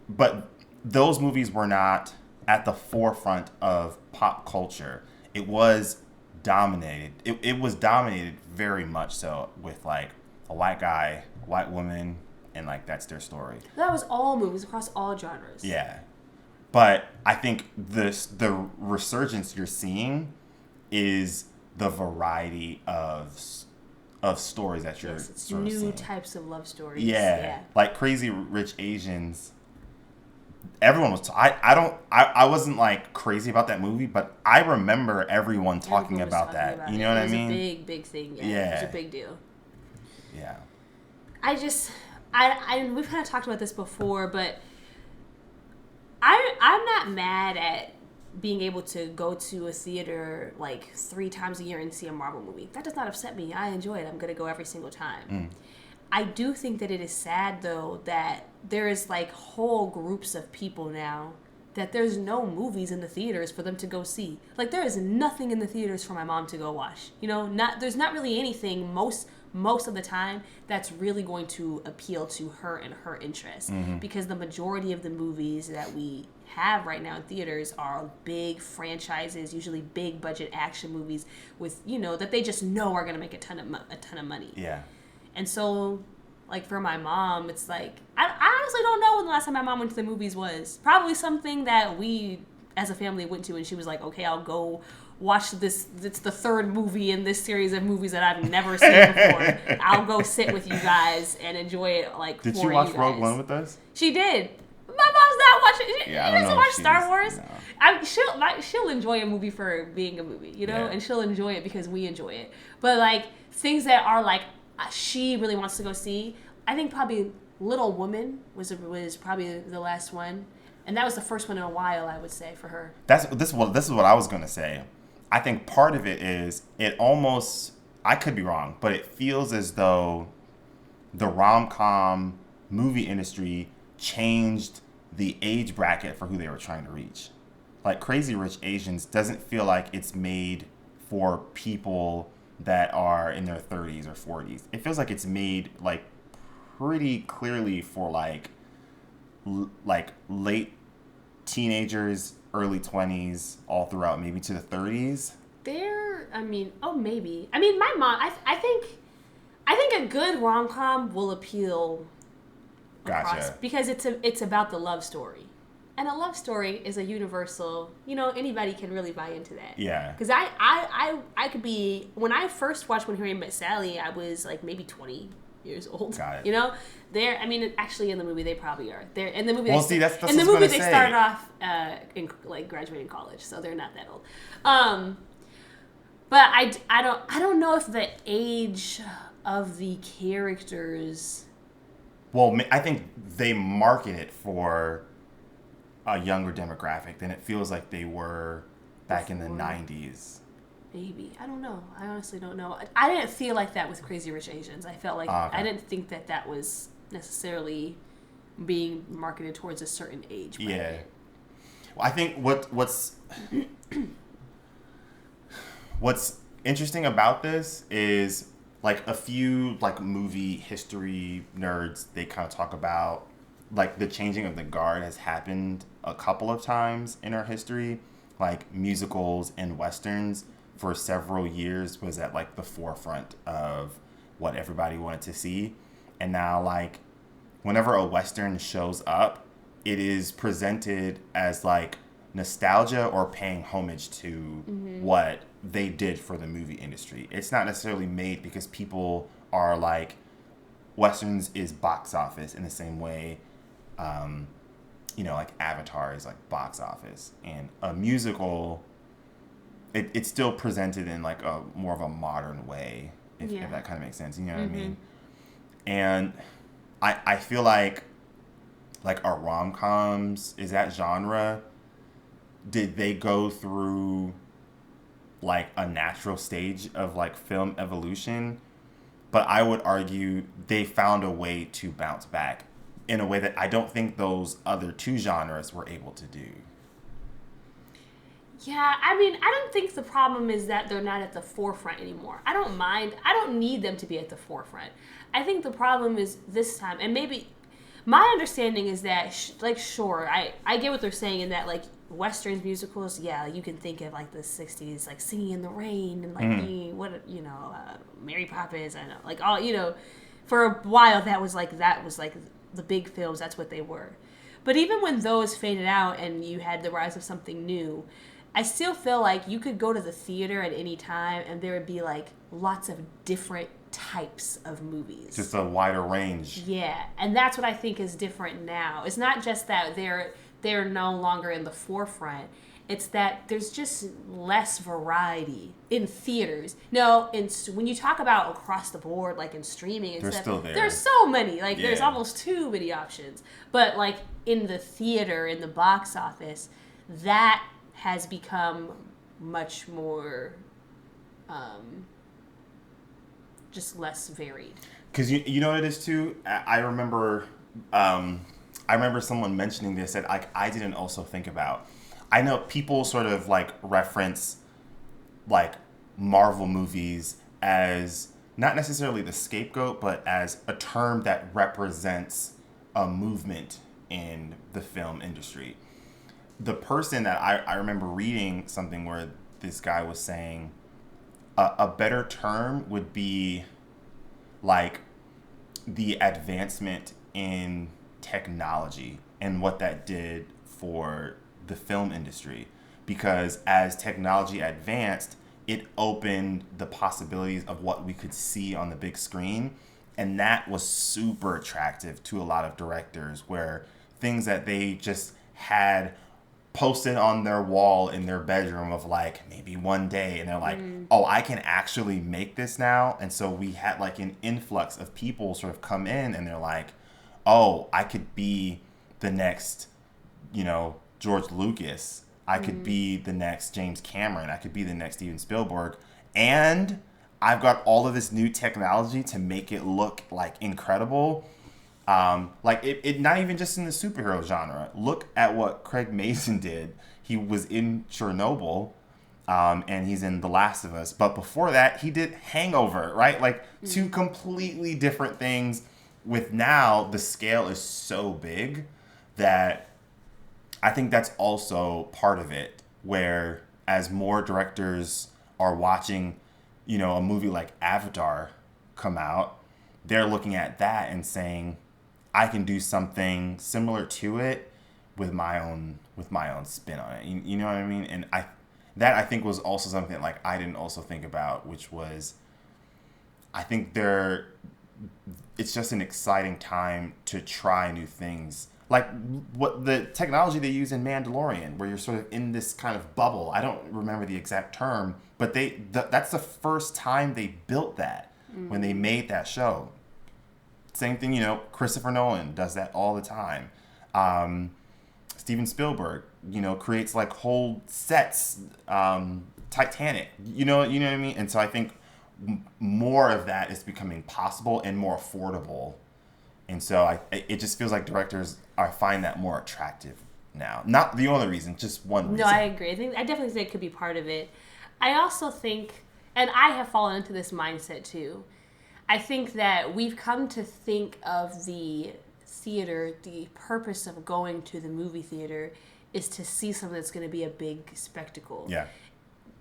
But those movies were not at the forefront of pop culture. It was dominated. It was dominated very much so with, like, a white guy, a white woman, and, like, that's their story. That was all movies across all genres. Yeah. But I think the resurgence you're seeing is the variety of stories that you're sort of new seeing. types of love stories. Yeah. Like Crazy Rich Asians. Everyone was. I wasn't like crazy about that movie, but I remember everyone talking about that. You know what I mean? It was a big thing. Yeah. It was a big deal. Yeah. We've kind of talked about this before, but I'm not mad at being able to go to a theater like 3 times a year and see a Marvel movie. That does not upset me. I enjoy it. I'm going to go every single time. I do think that it is sad, though, that there is like whole groups of people now that there's no movies in the theaters for them to go see. Like, there is nothing in the theaters for my mom to go watch. There's not really anything most of the time that's really going to appeal to her and her interests. Because the majority of the movies that we have right now in theaters are big franchises, usually big budget action movies with, that they just know are going to make a ton of money. Yeah. And so, like, for my mom, it's like, I honestly don't know when the last time my mom went to the movies was. Probably something that we, as a family, went to, and she was like, okay, I'll go watch this. It's the 3rd movie in this series of movies that I've never seen before. I'll go sit with you guys and enjoy it, like, Did for she watch you Rogue guys. One with us? She did. My mom's not watching. She doesn't watch Star Wars. No. She'll enjoy a movie for being a movie, Yeah. and she'll enjoy it because we enjoy it. But, like, things that are, like, she really wants to go see, I think probably Little Woman was probably the last one, and that was the first one in a while, I would say, for her. This is what I was gonna say. I think part of it is it almost, I could be wrong, but it feels as though the rom-com movie industry changed the age bracket for who they were trying to reach. Like, Crazy Rich Asians doesn't feel like it's made for people that are in their 30s or 40s. It feels like it's made, like, pretty clearly for, like late teenagers, early 20s, all throughout, maybe to the 30s. Maybe. I mean, my mom, I think a good rom-com will appeal across, Gotcha. because it's about the love story. And a love story is a universal, anybody can really buy into that. Yeah. Because I could be, when I first watched When Harry Met Sally, I was like maybe 20 years old. Got it. Actually in the movie they probably are. They're in the movie. Well, see, that's in the movie they say. started off in like graduating college, so they're not that old. But I don't know if the age of the characters. Well, I think they market it for a younger demographic than it feels like they were back in the 90s. Maybe. I don't know. I honestly don't know. I didn't feel like that with Crazy Rich Asians. I felt like Okay. I didn't think that was necessarily being marketed towards a certain age bracket. Yeah. Well, I think what's interesting about this is, like, a few, like, movie history nerds, they kind of talk about, like, the changing of the guard has happened a couple of times in our history. Like, musicals and westerns for several years was at, like, the forefront of what everybody wanted to see. And now, like, whenever a western shows up, it is presented as, like, nostalgia or paying homage to what they did for the movie industry. It's not necessarily made because people are like, westerns is box office in the same way, like Avatar is like box office, and a musical, it's still presented in like a more of a modern way, if that kind of makes sense. You know what I mean? And I feel like our rom-coms, is that genre, did they go through like a natural stage of like film evolution, but I would argue they found a way to bounce back in a way that I don't think those other two genres were able to do. Yeah, I mean, I don't think the problem is that they're not at the forefront anymore. I don't mind. I don't need them to be at the forefront. I think the problem is this time, and maybe my understanding is that, sure, I get what they're saying in that, like, Westerns, musicals, yeah, you can think of, like, the 60s, like, Singing in the Rain and, like, Mary Poppins, I know, like, all, for a while that was, like, the big films, that's what they were. But even when those faded out and you had the rise of something new, I still feel like you could go to the theater at any time and there would be, like, lots of different types of movies. Just a wider range. Yeah, and that's what I think is different now. It's not just that they're no longer in the forefront. It's that there's just less variety in theaters. No, when you talk about across the board, like in streaming and they're stuff, still there. There's so many. Like, there's almost too many options. But, like, in the theater, in the box office, that has become much more just less varied. Because you know what it is too? I remember someone mentioning this that I didn't also think about. I know people sort of like reference like Marvel movies as not necessarily the scapegoat, but as a term that represents a movement in the film industry. The person that I remember reading something where this guy was saying a better term would be like the advancement in technology and what that did for the film industry. Because as technology advanced, it opened the possibilities of what we could see on the big screen. And that was super attractive to a lot of directors, where things that they just had posted on their wall in their bedroom of like maybe one day, and they're like, oh, I can actually make this now. And so we had like an influx of people sort of come in and they're like, oh, I could be the next, George Lucas. I could be the next James Cameron. I could be the next Steven Spielberg. And I've got all of this new technology to make it look like incredible. Like it not even just in the superhero genre. Look at what Craig Mazin did. He was in Chernobyl, and he's in The Last of Us. But before that, he did Hangover, right? Like two completely different things. With now, the scale is so big that I think that's also part of it, where as more directors are watching, a movie like Avatar come out, they're looking at that and saying, I can do something similar to it with my own spin on it. You know what I mean? And I think was also something like I didn't also think about, which was I think it's just an exciting time to try new things. Like what the technology they use in Mandalorian, where you're sort of in this kind of bubble. I don't remember the exact term, but that's the first time they built that when they made that show. Same thing, Christopher Nolan does that all the time. Steven Spielberg, creates like whole sets, Titanic, you know what I mean? And so I think more of that is becoming possible and more affordable. And so it just feels like directors find that more attractive now. Not the only reason, just one reason. No, I agree. I definitely think it could be part of it. I also think, and I have fallen into this mindset too, I think that we've come to think of the theater, the purpose of going to the movie theater is to see something that's going to be a big spectacle. Yeah.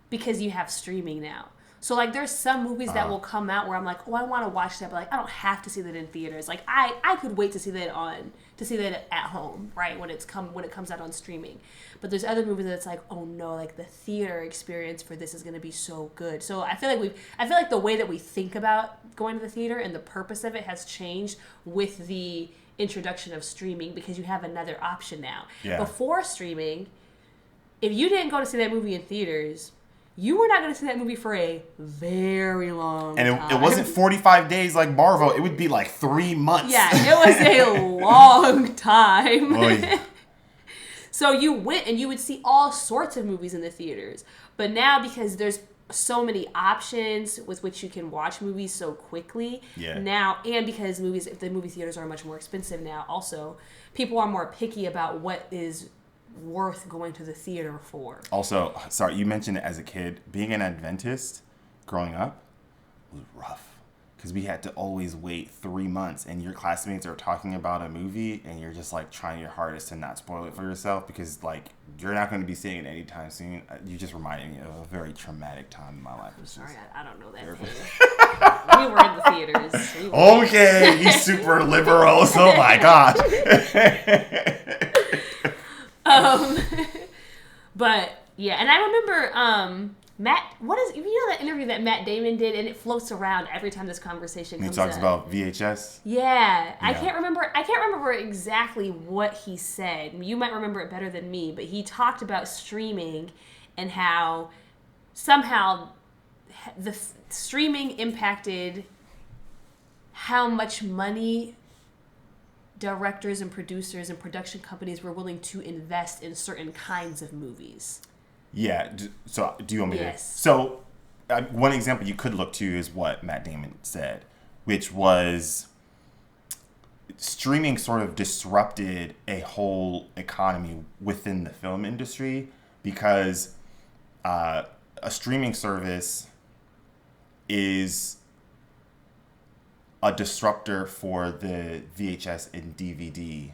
Because you have streaming now. So, like, there's some movies that will come out where I'm like, oh, I want to watch that, but, like, I don't have to see that in theaters. Like, I could wait to see that at home, right, when it comes out on streaming. But there's other movies that's like, oh, no, like, the theater experience for this is going to be so good. So, I feel like the way that we think about going to the theater and the purpose of it has changed with the introduction of streaming, because you have another option now. Yeah. Before streaming, if you didn't go to see that movie in theaters, you were not going to see that movie for a very long time. And it wasn't 45 days like Marvel. It would be like 3 months. Yeah, it was a long time. Oh, yeah. So you went and you would see all sorts of movies in the theaters. But now, because there's so many options with which you can watch movies so quickly now, and because the movie theaters are much more expensive now, also people are more picky about what is worth going to the theater for. Also, sorry, you mentioned it as a kid. Being an Adventist growing up was rough because we had to always wait 3 months, and your classmates are talking about a movie, and you're just like trying your hardest to not spoil it for yourself because like you're not going to be seeing it anytime soon. You just reminded me of a very traumatic time in my life. I'm sorry, I don't know that. We were in the theaters. Okay, you super liberals. Oh my god. But yeah, and I remember Matt. You know that interview that Matt Damon did, and it floats around every time this conversation comes up. He talks about VHS. Yeah, I can't remember exactly what he said. You might remember it better than me, but he talked about streaming and how somehow the streaming impacted how much money directors and producers and production companies were willing to invest in certain kinds of movies. Yeah. So do you want me to? Yes. So one example you could look to is what Matt Damon said, which was streaming sort of disrupted a whole economy within the film industry because a streaming service is a disruptor for the VHS and DVD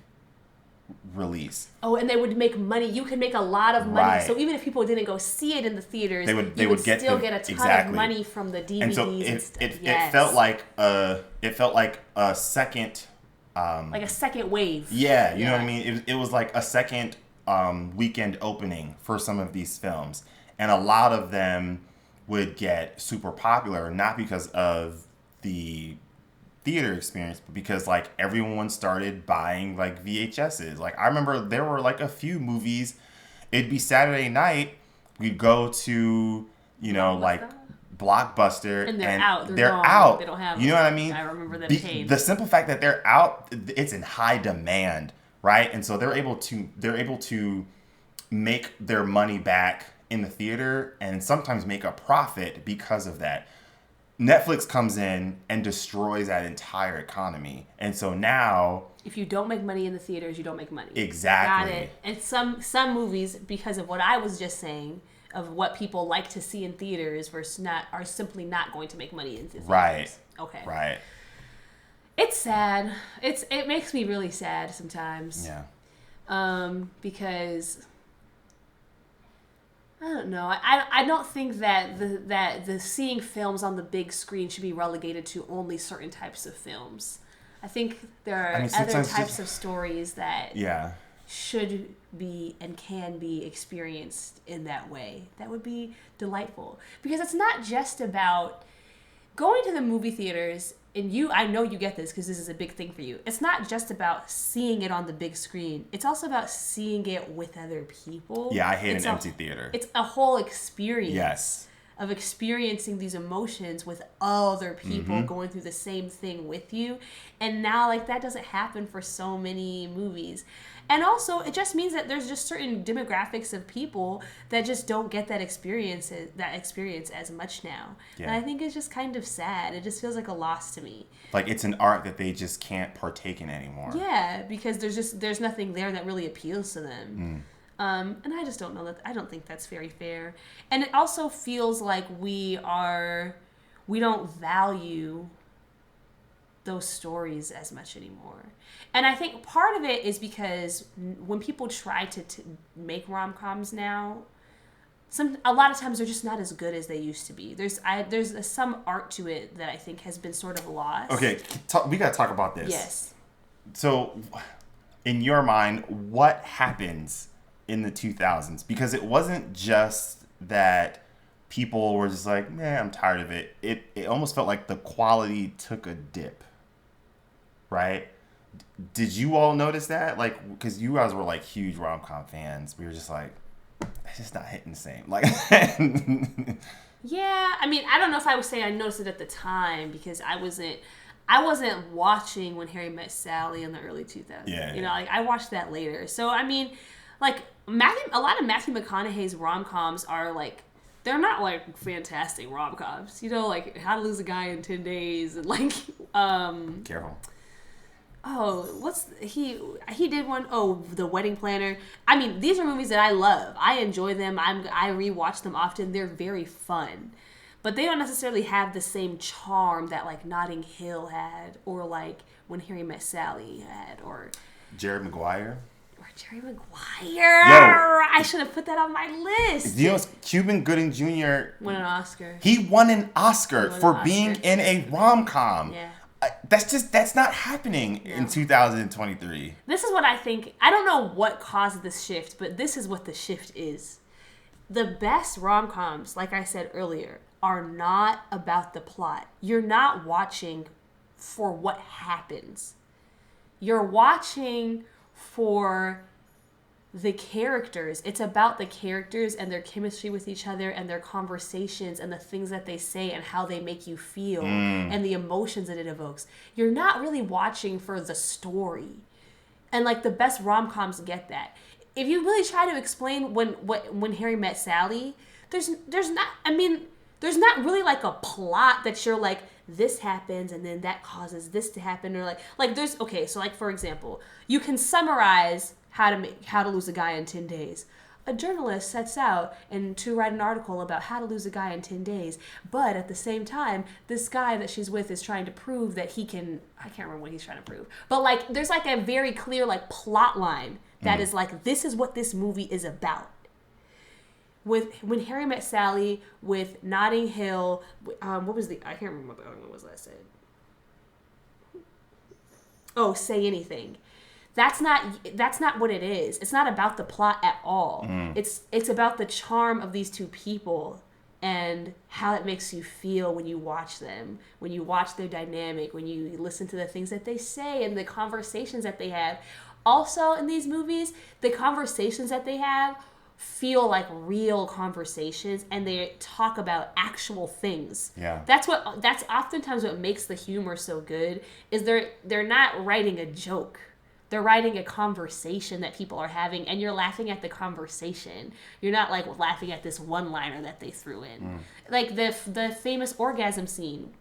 release. Oh, and they would make money. You could make a lot of money. Right. So even if people didn't go see it in the theaters, they would get a ton of money from the DVDs. And so it felt like a second like a second wave. Yeah, you know what I mean? It was like a second weekend opening for some of these films. And a lot of them would get super popular, not because of the theater experience, but because like everyone started buying like VHSs. Like I remember there were like a few movies. It'd be Saturday night. We'd go to like Blockbuster, and they're out. They're out. They don't have. You know what I mean? I remember that pain. The simple fact that they're out, it's in high demand, right? And so they're able to make their money back in the theater and sometimes make a profit because of that. Netflix comes in and destroys that entire economy. And so now, if you don't make money in the theaters, you don't make money. Exactly. Got it. And some movies, because of what I was just saying, of what people like to see in theaters versus not, are simply not going to make money in the theaters. Right. Okay. Right. It's sad. It makes me really sad sometimes. Yeah. Because I don't know. I don't think that the seeing films on the big screen should be relegated to only certain types of films. I think there are other types of stories that should be and can be experienced in that way. That would be delightful. Because it's not just about going to the movie theaters, and I know you get this because this is a big thing for you. It's not just about seeing it on the big screen. It's also about seeing it with other people. Yeah, I hate an empty theater. It's a whole experience. Yes. Of experiencing these emotions with other people going through the same thing with you. And now, like, that doesn't happen for so many movies. And also, it just means that there's just certain demographics of people that just don't get that experience as much now. Yeah. And I think it's just kind of sad. It just feels like a loss to me. Like it's an art that they just can't partake in anymore. Yeah, because there's nothing there that really appeals to them. And I just don't know I don't think that's very fair. And it also feels like we don't value those stories as much anymore. And I think part of it is because when people try to make rom-coms now, a lot of times they're just not as good as they used to be. There's some art to it that I think has been sort of lost. Okay, we got to talk about this. Yes. So, in your mind, what happens in the 2000s? Because it wasn't just that people were just like, man, I'm tired of it. It almost felt like the quality took a dip, right? Did you all notice that? Like, because you guys were like huge rom-com fans. We were just like, it's just not hitting the same. Like, yeah, I mean, I don't know if I would say I noticed it at the time because I wasn't watching When Harry Met Sally in the early 2000s. Yeah. You know, like I watched that later. So I mean, like a lot of Matthew McConaughey's rom-coms are like they're not like fantastic rom-coms. You know, like How to Lose a Guy in 10 Days and like Careful. Oh, he did one? Oh, The Wedding Planner. I mean, these are movies that I love. I enjoy them. I rewatch them often. They're very fun. But they don't necessarily have the same charm that like Notting Hill had, or like When Harry Met Sally had, or Jerry Maguire. Jerry Maguire. Yo, I should have put that on my list. You know, Cuban Gooding Jr. won an Oscar. He won an Oscar for being in a rom-com. Yeah. That's not happening in 2023. This is what I think. I don't know what caused this shift, but this is what the shift is. The best rom-coms, like I said earlier, are not about the plot. You're not watching for what happens. You're watching for the characters. It's about the characters and their chemistry with each other and their conversations and the things that they say and how they make you feel and the emotions that it evokes. You're not really watching for the story. And like the best rom-coms get that. If you really try to explain when Harry Met Sally, there's not really like a plot that you're like, this happens and then that causes this to happen, or like there's, okay, so like for example, you can summarize How to Lose a Guy in 10 Days. A journalist sets out to write an article about how to lose a guy in 10 days, but at the same time, this guy that she's with is trying to prove that he can, I can't remember what he's trying to prove, but like there's like a very clear like plot line that is like, this is what this movie is about. With When Harry Met Sally, with Notting Hill, what was I can't remember what the other one was that I said. Oh, Say Anything. That's not what it is. It's not about the plot at all. It's about the charm of these two people and how it makes you feel when you watch them, when you watch their dynamic, when you listen to the things that they say and the conversations that they have. Also, in these movies, the conversations that they have feel like real conversations, and they talk about actual things. Yeah. That's oftentimes what makes the humor so good, is they're not writing a joke. They're writing a conversation that people are having, and you're laughing at the conversation. You're not like laughing at this one-liner that they threw in. Like the famous orgasm scene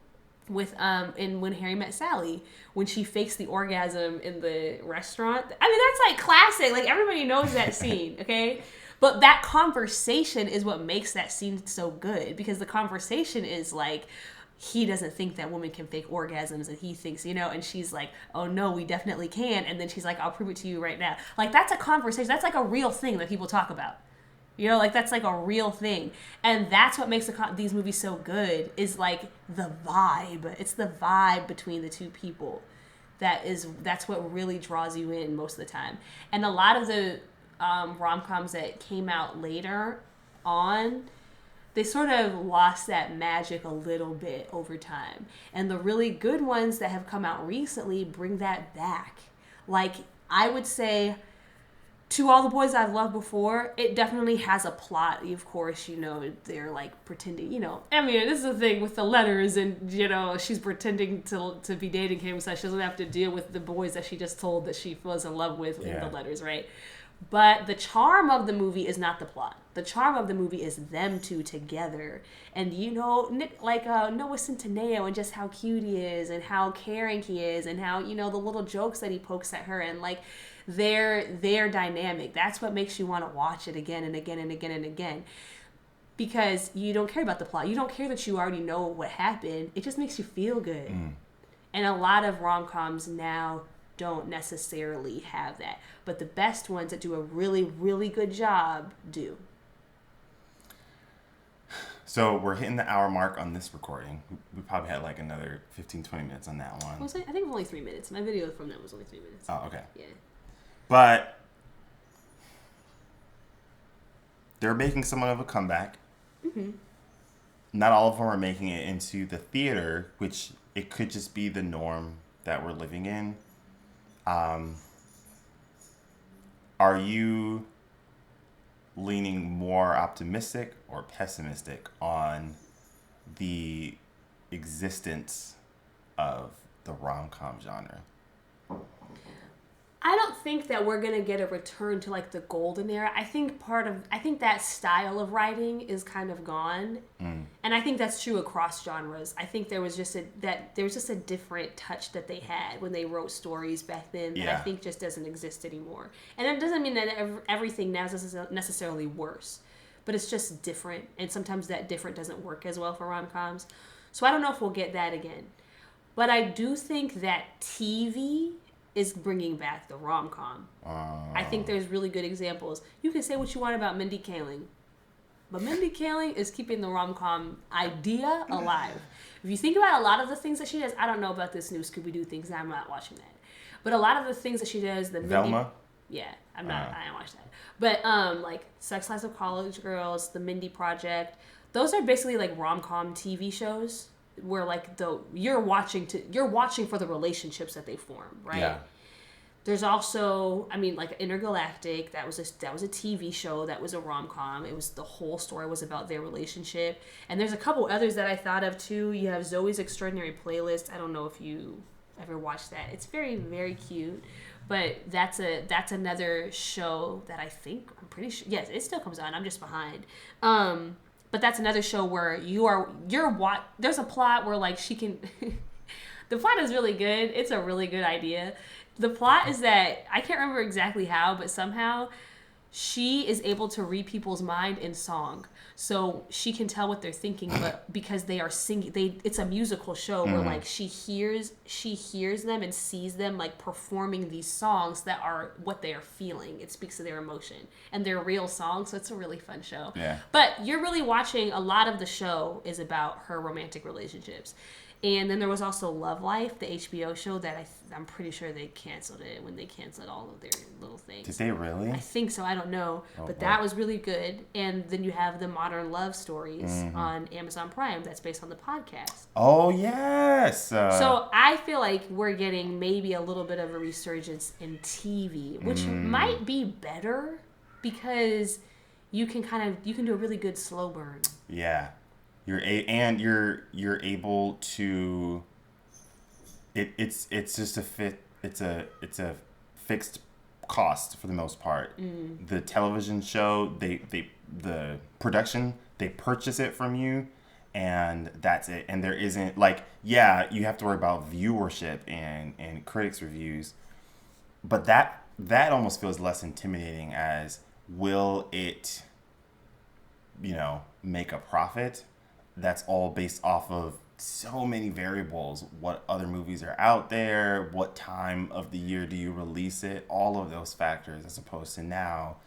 with in When Harry Met Sally, when she fakes the orgasm in the restaurant. I mean, that's like classic. Like everybody knows that scene, okay? But that conversation is what makes that scene so good, because the conversation is like, he doesn't think that women can fake orgasms, and he thinks, and she's like, oh no, we definitely can. And then she's like, I'll prove it to you right now. Like, that's a conversation. That's like a real thing that people talk about. Like that's like a real thing. And that's what makes these movies so good, is like the vibe. It's the vibe between the two people. That's what really draws you in most of the time. And a lot of the rom-coms that came out later on, they sort of lost that magic a little bit over time. And the really good ones that have come out recently bring that back. Like, I would say, To All the Boys I've Loved Before, it definitely has a plot. Of course, they're like pretending, I mean, this is the thing with the letters, and, she's pretending to be dating him so she doesn't have to deal with the boys that she just told that she was in love with in the letters, right? But the charm of the movie is not the plot. The charm of the movie is them two together. And Noah Centineo, and just how cute he is, and how caring he is, and how, the little jokes that he pokes at her, and like their dynamic. That's what makes you want to watch it again and again and again and again. Because you don't care about the plot. You don't care that you already know what happened. It just makes you feel good. And a lot of rom-coms now don't necessarily have that. But the best ones that do a really, really good job do. So we're hitting the hour mark on this recording. We probably had like another 15, 20 minutes on that one. I think it was only 3 minutes. My video from that was only 3 minutes. Oh, okay. Yeah. But they're making somewhat of a comeback. Not all of them are making it into the theater, which it could just be the norm that we're living in. Are you leaning more optimistic or pessimistic on the existence of the rom-com genre? I don't think that we're gonna get a return to like the golden era. I think that style of writing is kind of gone, and I think that's true across genres. I think there was just a different touch that they had when they wrote stories back then that I think just doesn't exist anymore. And it doesn't mean that everything now is necessarily worse, but it's just different, and sometimes that different doesn't work as well for rom-coms. So I don't know if we'll get that again, but I do think that TV is bringing back the rom-com. I think there's really good examples. You can say what you want about Mindy Kaling, but Mindy Kaling is keeping the rom-com idea alive. If you think about a lot of the things that she does, I don't know about this new Scooby-Doo things, I'm not watching that. But a lot of the things that she does, Velma? Yeah, I didn't watch that. But like Sex Lives of College Girls, The Mindy Project, those are basically like rom-com TV shows where like you're watching for the relationships that they form, right? Yeah. There's also, like Intergalactic. That was a TV show that was a rom-com. It was, the whole story was about their relationship. And there's a couple others that I thought of too. You have Zoe's Extraordinary Playlist. I don't know if you ever watched that. It's very, very cute. But that's another show that I'm pretty sure. Yes, it still comes on. I'm just behind. But that's another show where there's a plot where like she can the plot is really good. It's a really good idea. The plot is that I can't remember exactly how, but somehow she is able to read people's mind in song. So she can tell what they're thinking, but because they are singing, it's a musical show where like she hears them and sees them like performing these songs that are what they are feeling. It speaks to their emotion, and they're real songs, so it's a really fun show. Yeah. But you're really watching, a lot of the show is about her romantic relationships. And then there was also Love Life, the HBO show that I'm pretty sure they canceled it when they canceled all of their little things. Did they really? I think so. I don't know. But that was really good. And then you have the Modern Love Stories on Amazon Prime that's based on the podcast. Oh, yes. So I feel like we're getting maybe a little bit of a resurgence in TV, which might be better because you can do a really good slow burn. Yeah. You're able to. It's just it's a fixed cost for the most part. The television show, the production, they purchase it from you, and that's it. And there isn't you have to worry about viewership and critics reviews, but that almost feels less intimidating as, will it make a profit? That's all based off of so many variables. What other movies are out there? What time of the year do you release it? All of those factors, as opposed to now,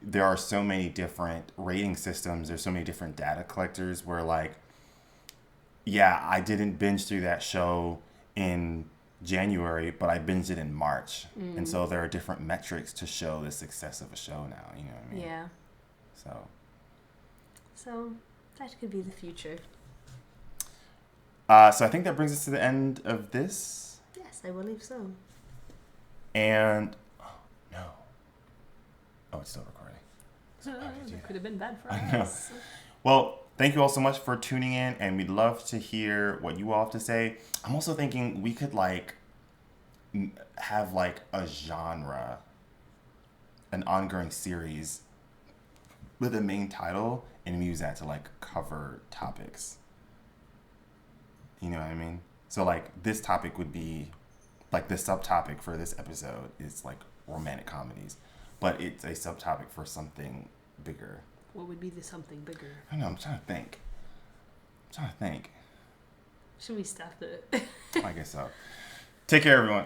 there are so many different rating systems. There's so many different data collectors where I didn't binge through that show in January, but I binged it in March. And so there are different metrics to show the success of a show now. You know what I mean? Yeah. So that could be the future. So I think that brings us to the end of this. Yes, I believe so. And it's still recording. That could have been bad for us. Well, thank you all so much for tuning in, and we'd love to hear what you all have to say. I'm also thinking we could have a genre, an ongoing series with a main title, and we use that to cover topics. You know what I mean? So this topic would be the subtopic for this episode is romantic comedies, but it's a subtopic for something bigger. What would be the something bigger? I don't know. I'm trying to think. Should we stop it? I guess so. Take care, everyone.